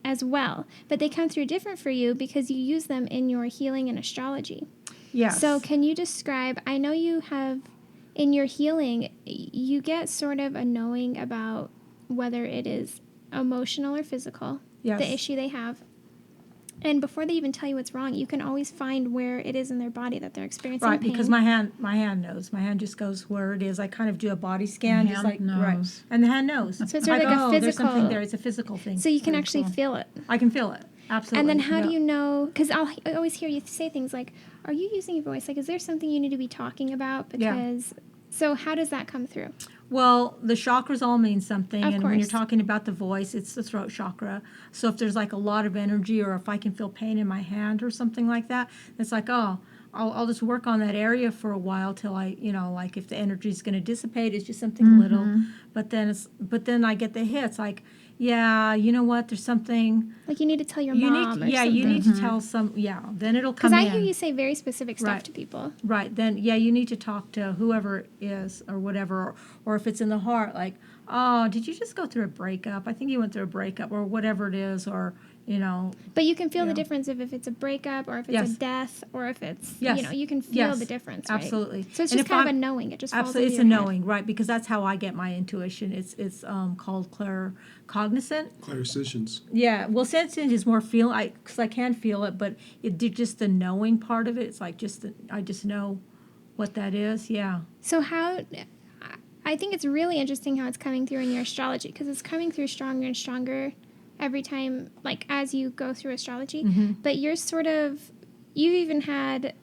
as well, but they come through different for you because you use them in your healing and astrology. Yes. So can you describe, I know you have, in your healing, you get sort of a knowing about whether it is emotional or physical, Yes. the issue they have. And before they even tell you what's wrong, you can always find where it is in their body that they're experiencing Right, pain. because my hand knows. My hand just goes where it is. I kind of do a body scan, The just hand like right, knows. and the hand knows. So it's sort of like a There's something physical- there. It's a physical thing. So you can Very actually cool. feel it. I can feel it. Absolutely. And then how do Yeah. you know, because I always hear you say things like, are you using your voice? Like, is there something you need to be talking about? Yeah. Because, so how does that come through? Well, the chakras all mean something, Of and when you're course. talking about the voice, it's the throat chakra. So if there's like a lot of energy, or if I can feel pain in my hand or something like that, it's like, oh, I'll just work on that area for a while till I, like if the energy is going to dissipate, it's just something little. But then I get the hits like, yeah, you know what? There's something Like you need to tell your you mom need. or Yeah, something. you need to tell some. Yeah, then it'll come Because in. I hear you say very specific stuff Right. to people. Right, then, yeah, you need to talk to whoever it is or whatever, or if it's in the heart, like, oh, did you just go through a breakup? I think you went through a breakup, or whatever it is, or, But you can feel Yeah. the difference if it's a breakup or if it's Yes. a death or if it's, Yes. you can feel Yes. the difference, right? Absolutely. So it's And just if kind of I'm- a knowing. It just falls absolutely, it's into a your head. knowing, right, because that's how I get my intuition. It's called claircognizant. Clairicisions. Yeah, well, sensing is more because I can feel it, but just the knowing part of it, it's like I just know what that is, yeah. So I think it's really interesting how it's coming through in your astrology because it's coming through stronger and stronger every time, like as you go through astrology. But you're you've even had,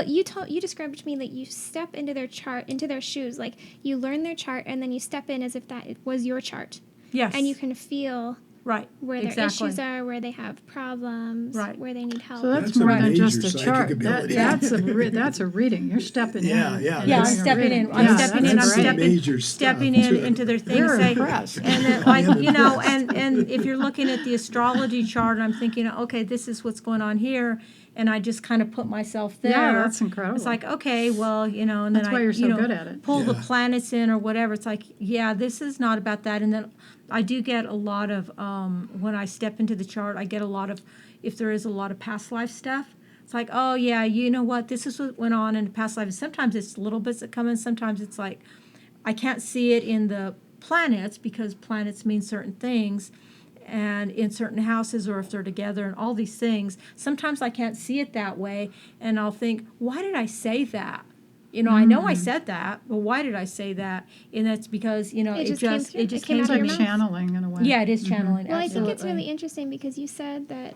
you described it to me that you step into their chart, into their shoes, like you learn their chart and then you step in as if that was your chart. Yes. And you can feel right, where their exactly. issues are, where they have problems, Right. where they need help. So that's That's a more than major just a psychic chart. ability. That's a reading. You're stepping Yeah, in. yeah, and Yeah, I'm doing a stepping reading. in. I'm Yeah, stepping that's in. I'm great. stepping, Major stuff, stepping in too. into their thing. You're Say, impressed. and then, like, and if you're looking at the astrology chart, I'm thinking, okay, this is what's going on here, and I just kind of put myself there. Yeah, that's incredible. It's like, okay, well, and That's then why I, you're so good at it. pull the Yeah. planets in or whatever. It's like, yeah, this is not about that. And then I do get a lot of when I step into the chart, I get a lot of, if there is a lot of past life stuff, It's like, oh yeah, you know what? This is what went on in the past life. Sometimes it's little bits that come in. Sometimes it's like, I can't see it in the planets because planets mean certain things, and in certain houses or if they're together and all these things. Sometimes I can't see it that way, and I'll think, why did I say that? You know, I know I said that, but why did I say that? And that's because, you know, It it just came just through. It came came It's out to of like your me. mouth. channeling in a way. Yeah, it is channeling. Well, I think it's absolutely. really interesting because you said that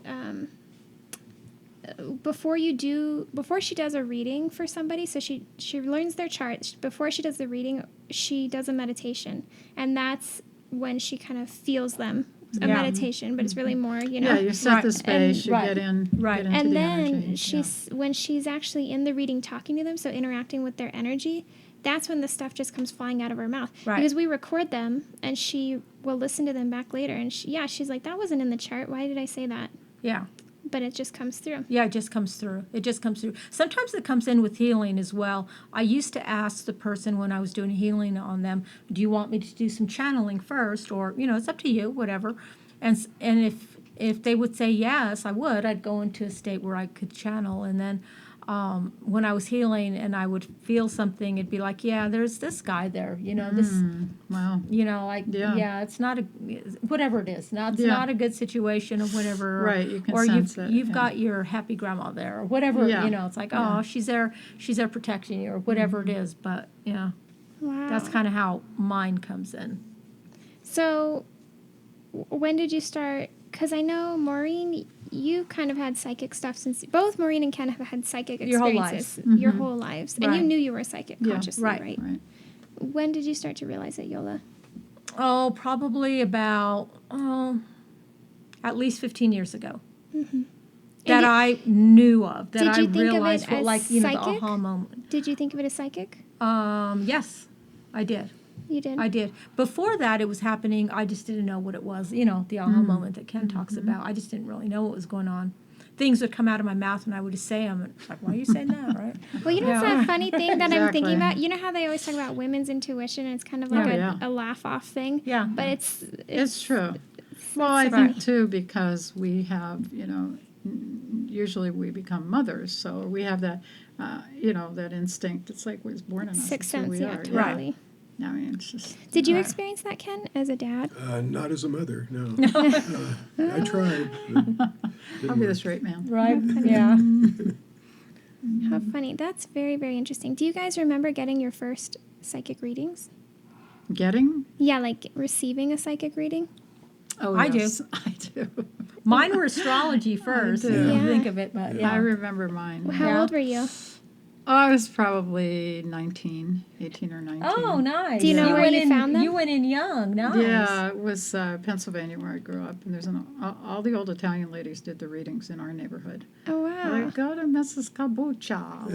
before she does a reading for somebody, so she learns their chart. Before she does the reading, she does a meditation, and that's when she kind of feels them. A Yeah. meditation, but it's really more, you know. Yeah, you set Right. the space, And- you Right. get in, Right. get into And the then energy. when she's actually in the reading talking to them, so interacting with their energy, that's when the stuff just comes flying out of her mouth. Right. Because we record them and she will listen to them back later, and she's like, that wasn't in the chart. Why did I say that? Yeah. But it just comes through. Yeah, it just comes through. It just comes through. Sometimes it comes in with healing as well. I used to ask the person when I was doing healing on them, do you want me to do some channeling first? Or, you know, it's up to you, whatever. And if they would say yes, I would. I'd go into a state where I could channel. And then when I was healing and I would feel something, it'd be like, yeah, there's this guy there. You know, this, Wow. you know, like, Yeah. yeah, it's not a, whatever it is. It's Yeah. not a good situation or whatever. Right, you can or sense you've, it, you've yeah. got your happy grandma there or whatever, Yeah. you know, it's like, Yeah. oh, she's there protecting you or whatever it is. But yeah, Wow. that's kind of how mine comes in. So, when did you start? Because I know, Maureen, you kind of had psychic stuff since both Maureen and Ken have had psychic Your whole experiences lives. your whole lives. And you Right. knew you were psychic Yeah. consciously, Right. right? Right. When did you start to realize it, Yola? Oh, probably about, at least 15 years ago. Mm-hmm. That did- I knew of, that Did I you think of it realized what, as like, you know, the psychic? aha moment. Did you think of it as psychic? Yes, I did. You did? I did. Before that, it was happening. I just didn't know what it was. You know, the aha moment that Ken talks about. I just didn't really know what was going on. Things would come out of my mouth, and I would just say them. And it's like, why are you saying that, right? Well, you know what's Yeah. that funny thing that I'm thinking Exactly. about? You know how they always talk about women's intuition, and it's kind of like Oh, yeah. a laugh-off thing? Yeah. But it's It's true. Well, I so think funny. too, because we have, you know, usually we become mothers, so we have that, you know, that instinct. It's like was born in us. Sixth It's who sense, we yeah, are. totally. I mean, it's just. Did you Right. experience that, Ken, as a dad? Not as a mother, no. I tried. but didn't I'll be the work. straight man. Right? Yeah. How funny. That's very, very interesting. Do you guys remember getting your first psychic readings? Getting? Yeah, like receiving a psychic reading? Oh, I do. yes, I do. Mine were astrology first, if do. you Yeah. think of it. But yeah. I remember mine. How Yeah. old were you? Oh, I was probably 18 or 19. Oh, nice. Do you know where went you in, found them? You went in young. Nice. Yeah, it was Pennsylvania where I grew up, and there's all the old Italian ladies did the readings in our neighborhood. Oh, wow. Like, go to Mrs. Cabuccia.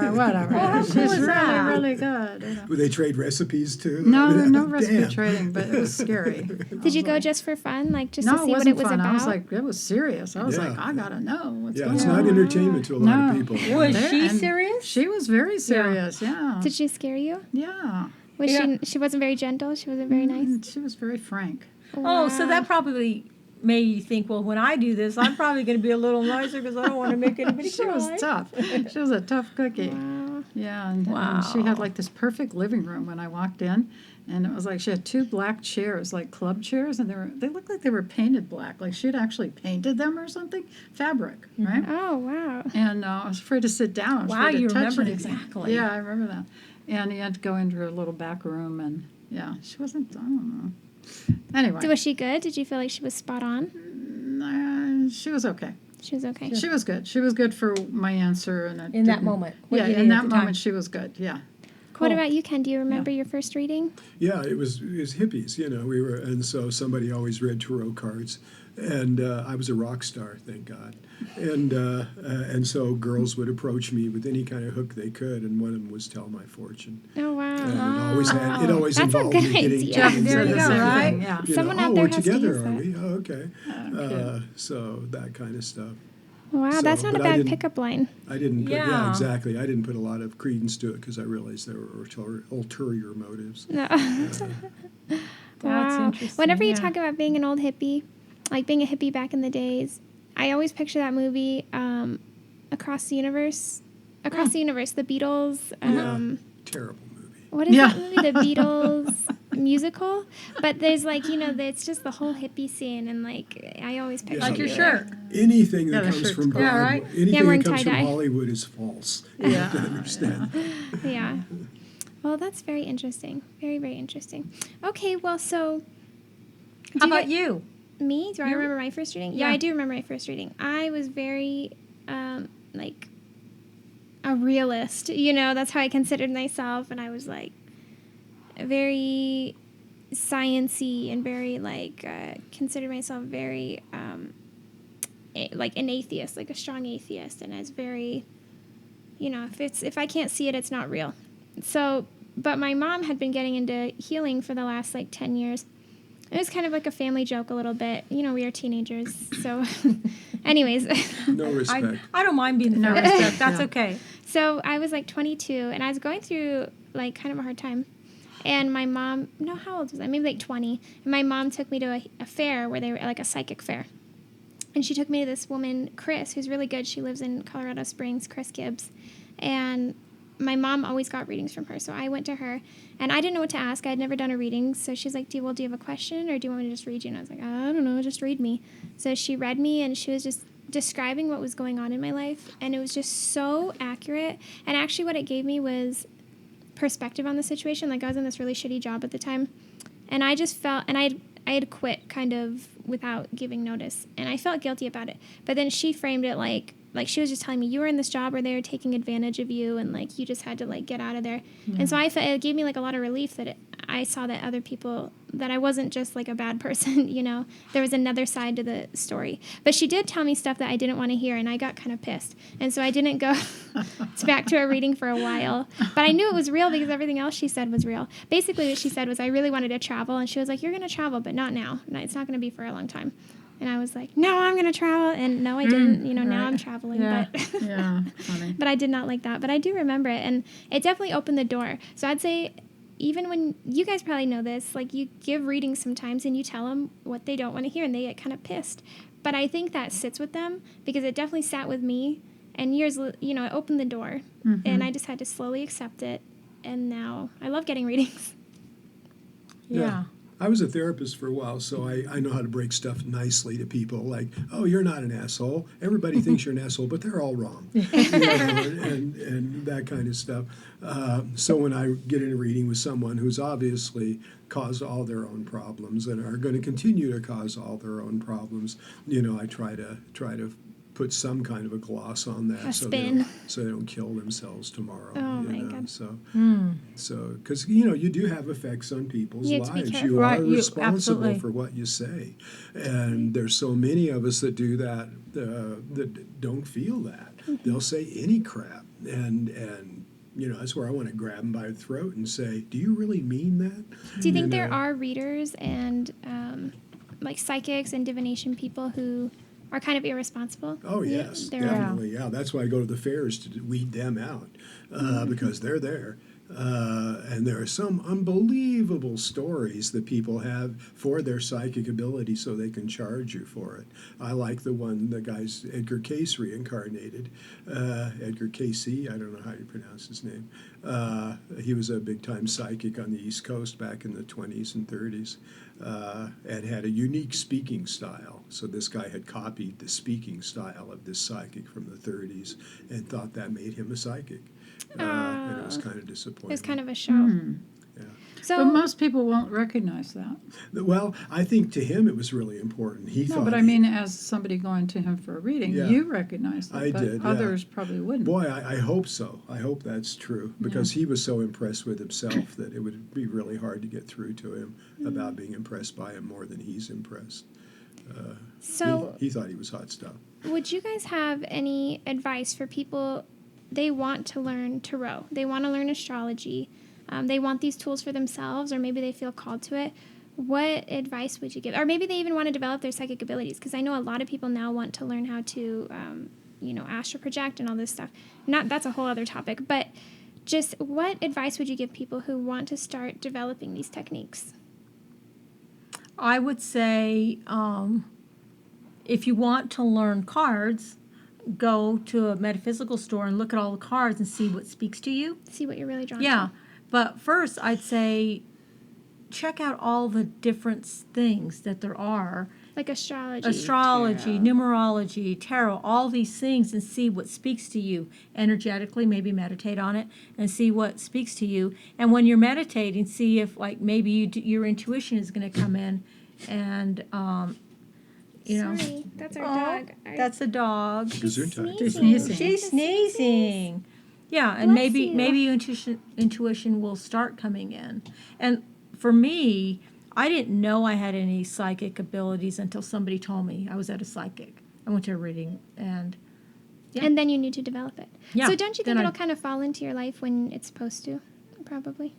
Or whatever. Well, how She's cool is really, that? really good. You know. Would they trade recipes too? No, no recipe Damn. trading, but it was scary. Did you go just for fun? Like, just No, to it see what wasn't it was fun. about? I was like, it was serious. I was Yeah. like, I gotta know what's Yeah, going it's on. not entertainment to a lot of No. people. Was There- she and serious? She was very serious. Yeah. Did she scare you? Yeah. Was Yeah. she wasn't very gentle? She wasn't very nice? She was very frank. Oh, so Wow. that probably made you think, well, when I do this, I'm probably going to be a little nicer because I don't want to make anybody She cry. was tough. She was a tough cookie. Wow. Yeah, and she Wow. had like this perfect living room when I walked in, and it was like she had two black chairs, like club chairs, and they looked like they were painted black, like she had actually painted them or something, fabric, right? Oh, wow. And I was afraid to sit down. I was Wow, afraid to you touch remembered anything. exactly. Yeah, I remember that. And you had to go into her little back room, and yeah, she wasn't. I don't know. Anyway, Was she good? Did you feel like she was spot on? she was okay. She was okay. She was good. She was good for my answer, and it In that didn't- moment. what Yeah, you in did at that the time. moment, she was good. Yeah. What Cool. about you, Ken? Do you remember your first reading? Yeah, it was hippies, you know. And so somebody always read tarot cards, and I was a rock star, thank God. And so girls would approach me with any kind of hook they could, and one of them was tell my fortune. Oh, wow. And it always That's a involved good me getting idea. Jeff getting There said you the go, same right? thing. Yeah. you Someone know, out there we're has to together, use are that. we? Oh, okay. Okay. So that kind of stuff. Wow, So, that's not a but I bad didn't- pickup line. I didn't put, Yeah. exactly. I didn't put a lot of credence to it because I realized there were ulterior motives. No. That's Wow. interesting, Whenever you yeah. talk about being an old hippie, like being a hippie back in the days, I always picture that movie, Across the Universe. Across the Universe, the Beatles. Terrible movie. What is Yeah. that movie? The Beatles musical? But there's like, it's just the whole hippie scene, and like, I always picture Like your you shirt. Anything Yeah, that the comes shirt's from cool. Broadway, Yeah, right? anything wearing that comes from tie-dye. Hollywood is false. You have to understand. Yeah. Well, that's very interesting. Very, very interesting. Okay, well, so... How about you? Me? Do I remember my first reading? Yeah, Yeah. I do remember my first reading. I was very, like, a realist. That's how I considered myself. And I was, like, very science-y and very, like, considered myself very, like, an atheist, like a strong atheist. And I was very, if I can't see it, it's not real. So, but my mom had been getting into healing for the last, like, 10 years. It was kind of like a family joke a little bit. We are teenagers. So, anyways. No respect. I don't mind being the No therapist. respect, That's yeah. okay. So I was like 22, and I was going through like kind of a hard time. And my mom, no, how old was I? Maybe like 20. And my mom took me to a fair where they were like a psychic fair. And she took me to this woman, Chris, who's really good. She lives in Colorado Springs, Chris Gibbs. And my mom always got readings from her. So I went to her, and I didn't know what to ask. I'd never done a reading. So she's like, do you have a question, or do you want me to just read you? And I was like, I don't know, just read me. So she read me, and she was just describing what was going on in my life. And it was just so accurate. And actually what it gave me was perspective on the situation. Like, I was in this really shitty job at the time. And I just felt, and I had quit kind of without giving notice. And I felt guilty about it. But then she framed it like she was just telling me, you were in this job where they were taking advantage of you, and like you just had to like get out of there. And so I felt it gave me like a lot of relief that I saw that other people, that I wasn't just like a bad person, there was another side to the story. But she did tell me stuff that I didn't want to hear, and I got kind of pissed. And so I didn't go back to a reading for a while. But I knew it was real because everything else she said was real. Basically what she said was I really wanted to travel, and she was like, you're going to travel, but not now. It's not going to be for a long time. And I was like, no, I'm going to travel. And no, I didn't. Now I'm traveling. Yeah. But Yeah, funny. but I did not like that. But I do remember it. And it definitely opened the door. So I'd say even when you guys probably know this, like you give readings sometimes and you tell them what they don't want to hear, and they get kind of pissed. But I think that sits with them because it definitely sat with me. And years, it opened the door. Mm-hmm. And I just had to slowly accept it. And now I love getting readings. Yeah. I was a therapist for a while, so I know how to break stuff nicely to people. Like, oh, you're not an asshole. Everybody thinks you're an asshole, but they're all wrong. And that kind of stuff. So when I get in a reading with someone who's obviously caused all their own problems and are going to continue to cause all their own problems, I try to put some kind of a gloss on that, A so spin. they don't kill themselves tomorrow. Oh, my God. So because you do have effects on people's You have to be lives. careful. You Right, are you- responsible absolutely. for what you say, and there's so many of us that do that that don't feel that. They'll say any crap, and that's where I want to grab them by the throat and say, "Do you really mean that?" Do you think there know? are readers and like psychics and divination people who are kind of irresponsible? Oh Yeah, yes, there are. definitely. Yeah, that's why I go to the fairs to weed them out because they're there. And there are some unbelievable stories that people have for their psychic ability, so they can charge you for it. I like the guy's Edgar Cayce reincarnated. Edgar Cayce, I don't know how you pronounce his name. He was a big-time psychic on the East Coast back in the 20s and 30s. And had a unique speaking style. So this guy had copied the speaking style of this psychic from the 30s and thought that made him a psychic. And it was kind of disappointing. It was kind of a show. Yeah. So But most people won't recognize that. Well, I think to him it was really important. He No, thought. but I mean, as somebody going to him for a reading, Yeah. you recognize that. I but did, yeah. others probably wouldn't. Boy, I hope so. I hope that's true because he was so impressed with himself that it would be really hard to get through to him about being impressed by him more than he's impressed. so He thought he was hot stuff. would you guys have any advice for people? They want to learn tarot. They want to learn astrology. They want these tools for themselves, or maybe they feel called to it. What advice would you give? Or maybe they even want to develop their psychic abilities, because I know a lot of people now want to learn how to, astral project and all this stuff. That's a whole other topic, but just what advice would you give people who want to start developing these techniques? I would say if you want to learn cards, go to a metaphysical store and look at all the cards and see what speaks to you. See what you're really drawn Yeah, to. but first I'd say check out all the different things that there are. Like astrology. Astrology, tarot. numerology, tarot, all these things, and see what speaks to you energetically. Maybe meditate on it and see what speaks to you. And when you're meditating, see if like maybe your intuition is going to come in, and Sorry, that's our dog. That's a dog. Gesundheit. She's sneezing. She's sneezing. Yeah, and Bless maybe you. maybe your intuition will start coming in. And for me, I didn't know I had any psychic abilities until somebody told me I was at a psychic. I went to a reading, and yeah. And then you need to develop it. Yeah, So don't you then think I- it'll kind of fall into your life when it's supposed to? Probably.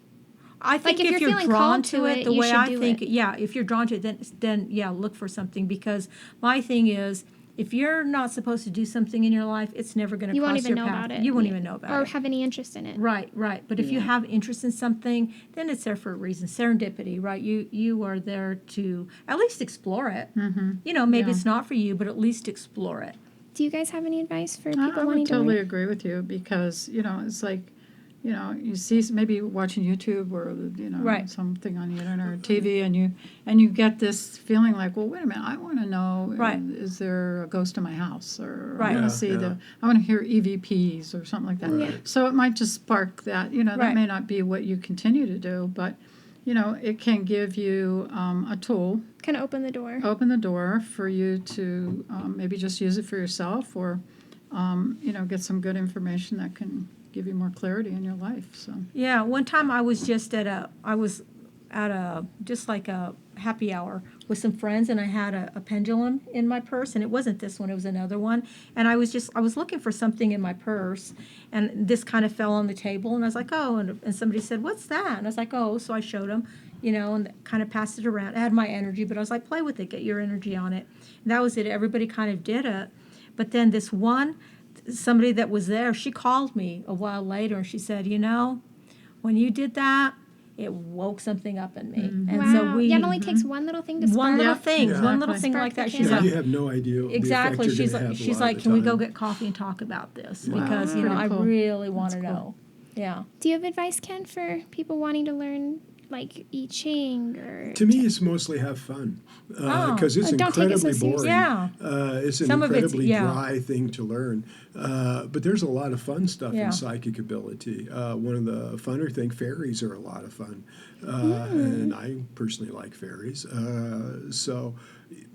I think if if you're you're feeling drawn called to to it, it, the you way should I do think, it. yeah, if you're drawn to it, then yeah, look for something, because my thing is, if you're not supposed to do something in your life, it's never going to You cross won't even your know path. about it. You won't Yeah. even know about Or it. have any interest in it. Right, right. But if you Yeah. have interest in something, then it's there for a reason. Serendipity, right? You are there to at least explore it. Mm-hmm. You know, maybe Yeah. it's not for you, but at least explore it. Do you guys have any advice for people I wanting would to totally learn? agree with you because, it's like, you see maybe watching YouTube or, Right. something on the internet or TV and you get this feeling like, well, wait a minute, I want to know, Right. is there a ghost in my house? Or Right. I want Yeah, to see yeah. I want to hear EVPs or something like that. Yeah. So it might just spark that, that Right. may not be what you continue to do, but, it can give you a tool. Kind of open the door. Open the door for you to maybe just use it for yourself or, get some good information that can give you more clarity in your life. So Yeah, one time I was just at a just like a happy hour with some friends, and I had a pendulum in my purse, and it wasn't this one, it was another one. And I was looking for something in my purse, and this kind of fell on the table, and I was like, oh, and somebody said, what's that? And I was like, oh, so I showed them, and kind of passed it around. I had my energy, but I was like, play with it, get your energy on it. And that was it. Everybody kind of did it. But then somebody that was there, she called me a while later, and she said, when you did that, it woke something up in me. And Wow. so Yeah, it only takes one little thing to spark. one little Yeah, thing, yeah. one little Exactly. thing like Spark that. the She's fire. like, You have no idea exactly. the effect She's you're gonna like, have a lot of the can we go time. get coffee and talk about this? Wow. Because, Pretty I cool. really want to That's cool. know. Yeah. Do you have advice, Ken, for people wanting to learn like I Ching or? To me, it's mostly have fun because it's Don't take it so incredibly seriously. boring. Yeah. It's an Some of it's- incredibly yeah. dry thing to learn. But there's a lot of fun stuff Yeah. in psychic ability. One of the funner things, fairies are a lot of fun. And I personally like fairies. So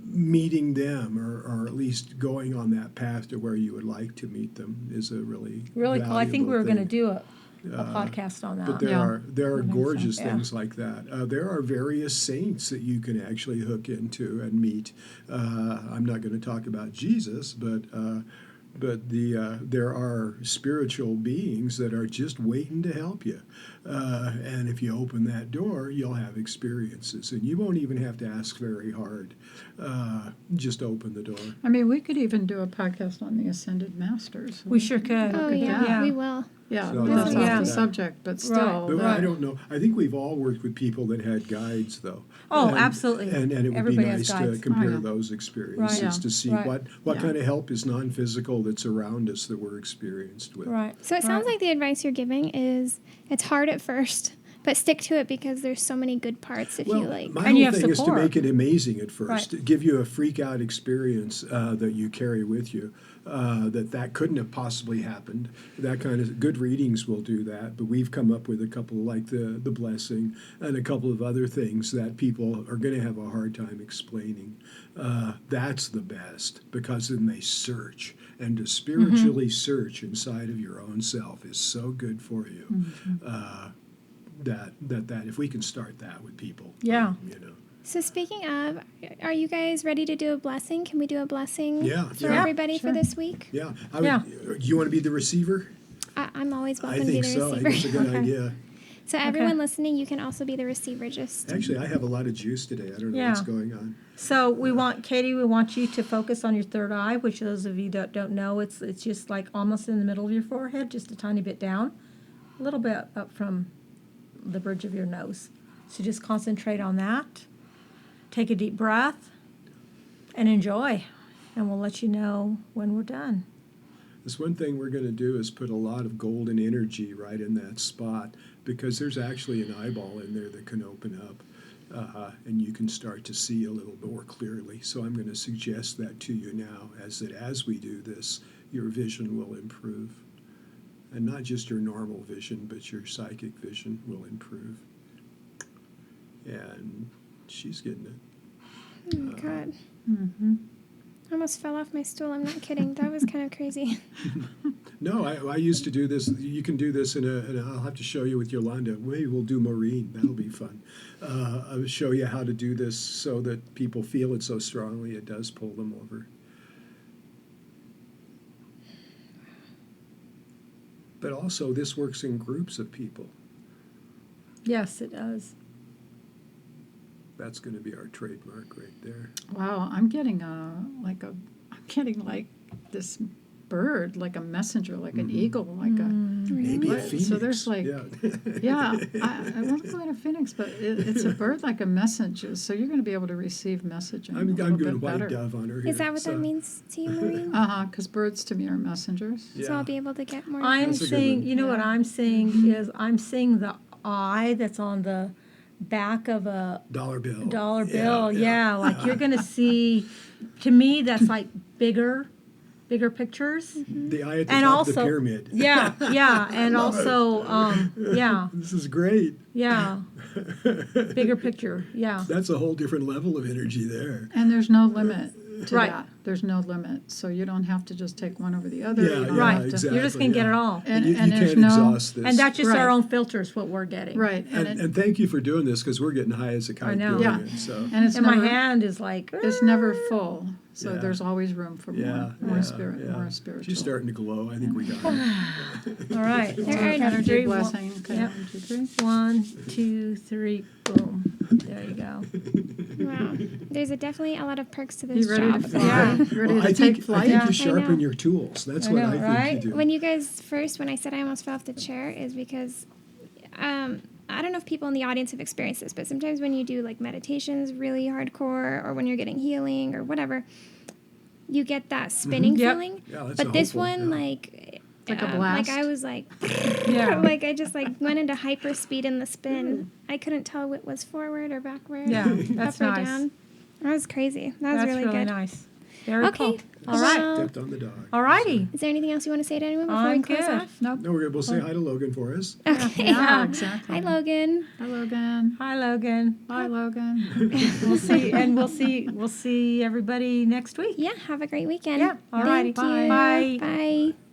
meeting them or at least going on that path to where you would like to meet them is a really Really cool. I think we were going to valuable do a podcast on that. but there Yeah. are I think so, gorgeous yeah. things like that. There are various saints that you can actually hook into and meet. I'm not going to talk about Jesus, but there are spiritual beings that are just waiting to help you. And if you open that door, you'll have experiences, and you won't even have to ask very hard. Just open the door. I mean, we could even do a podcast on the Ascended Masters. We sure could. Oh at yeah, that. we will. Yeah, So that's yeah. off the subject, but still. But that- I don't know. I think we've all worked with people that had guides, though. Oh, And- absolutely. And it would Everybody be has nice guides. to compare Oh, yeah. those experiences Right. to see Right. what Yeah. kind of help is non-physical that's around us that we're experienced with. Right. So it sounds right. like the advice you're giving is it's hard at first, but stick to it because there's so many good parts if Well, you like. my And you whole have thing is to support. make it amazing at first, Right. to give you a freak out experience that you carry with you. That couldn't have possibly happened. That kind of good readings will do that, but we've come up with a couple like the blessing and a couple of other things that people are going to have a hard time explaining. That's the best because then they search, and to spiritually search inside of your own self is so good for you. That if we can start that with people, Yeah. So speaking of, are you guys ready to do a blessing? Can we do a blessing Yeah, for yeah. everybody Sure. for this week? Yeah. Yeah. Do you want to be the receiver? I'm always I welcome to be think the so. I receiver. think it's a good Okay. idea. So everyone listening, you can also be the receiver. Just Actually, I have a lot of juice today. I don't know Yeah. what's going on. So we want you to focus on your third eye, which those of you that don't know, it's just like almost in the middle of your forehead, just a tiny bit down, a little bit up from the bridge of your nose. So just concentrate on that. Take a deep breath and enjoy. And we'll let you know when we're done. This one thing we're going to do is put a lot of golden energy right in that spot, because there's actually an eyeball in there that can open up. And you can start to see a little more clearly. So I'm going to suggest that to you now, as we do this, your vision will improve. And not just your normal vision, but your psychic vision will improve. And she's getting it. Oh, my God. Mm-hmm. I almost fell off my stool. I'm not kidding. That was kind of crazy. No, I used to do this. You can do this and I'll have to show you with Yolanda. Maybe we'll do Maureen. That'll be fun. I'll show you how to do this so that people feel it so strongly it does pull them over. But also, this works in groups of people. Yes, it does. That's going to be our trademark right there. Wow, I'm getting like this bird, like a messenger, like an eagle, like a. Maybe a Right, phoenix. so there's like- yeah. Yeah, I wasn't quite a phoenix, but it's a bird like a messenger. So you're going to be able to receive messaging I'm a little doing bit white better. dove on her here. Is that what so- that means to you, Maureen? Because birds to me are messengers. Yeah. So I'll be able to get more. I'm That's a good seeing, one. you know what Yeah. I'm seeing is I'm seeing the eye that's on the back of a Dollar bill. dollar bill. Yeah, like you're going to see, to me, that's like bigger pictures. The eye at the And top of the also- pyramid. Yeah, yeah, and also, yeah, This is great. yeah, bigger picture, yeah. That's a whole different level of energy there. And there's no limit to Right. that. There's no limit. So you don't have to just take one over the other. Yeah, You don't yeah, Right. have to- exactly. You're just going to get it all. And, you and there's can't no. exhaust this. And that's just our Right. own filters, what we're getting. Right. And thank you for doing this, because we're getting high as a kite know. doing Yeah. it. So. And it's And my never, hand is like, it's never full. So Yeah. there's always room for Yeah, more yeah, spirit, yeah. more spiritual. She's starting to glow. I think we got it. all right. There are Energy Three, blessing. Okay, Yep. 1, 2, 3. 1, 2, 3, boom. There you go. Wow. There's definitely a lot of perks to this You ready job. to fly? Yeah. You ready Well, to I take think flight? Yeah. you sharpen know. your tools. That's I what know, I think right? you do. When you guys first, when I said I almost fell off the chair, is because I don't know if people in the audience have experienced this, but sometimes when you do like meditations really hardcore, or when you're getting healing or whatever, you get that spinning Yep. feeling. Yeah, that's But this hopeful, one, yeah. like, Like a blast? like I was like, Yeah. like I just like went into hyper speed in the spin. I couldn't tell what was forward or backward. Yeah, or that's up or nice. down. That was crazy. That was That's really good. nice. Very Okay. cool. All right. Well, Stepped on the dog. All righty. is there anything else you want to say to anyone before we I'm close good. off? Nope. No, we'll say hi to Logan for us. Okay. Yeah, exactly. Hi, Logan. Hi, Logan. Hi, Logan. Bye, Logan. We'll see everybody next week. Yeah, have a great weekend. Yeah, all righty. Thank you. Bye. Bye.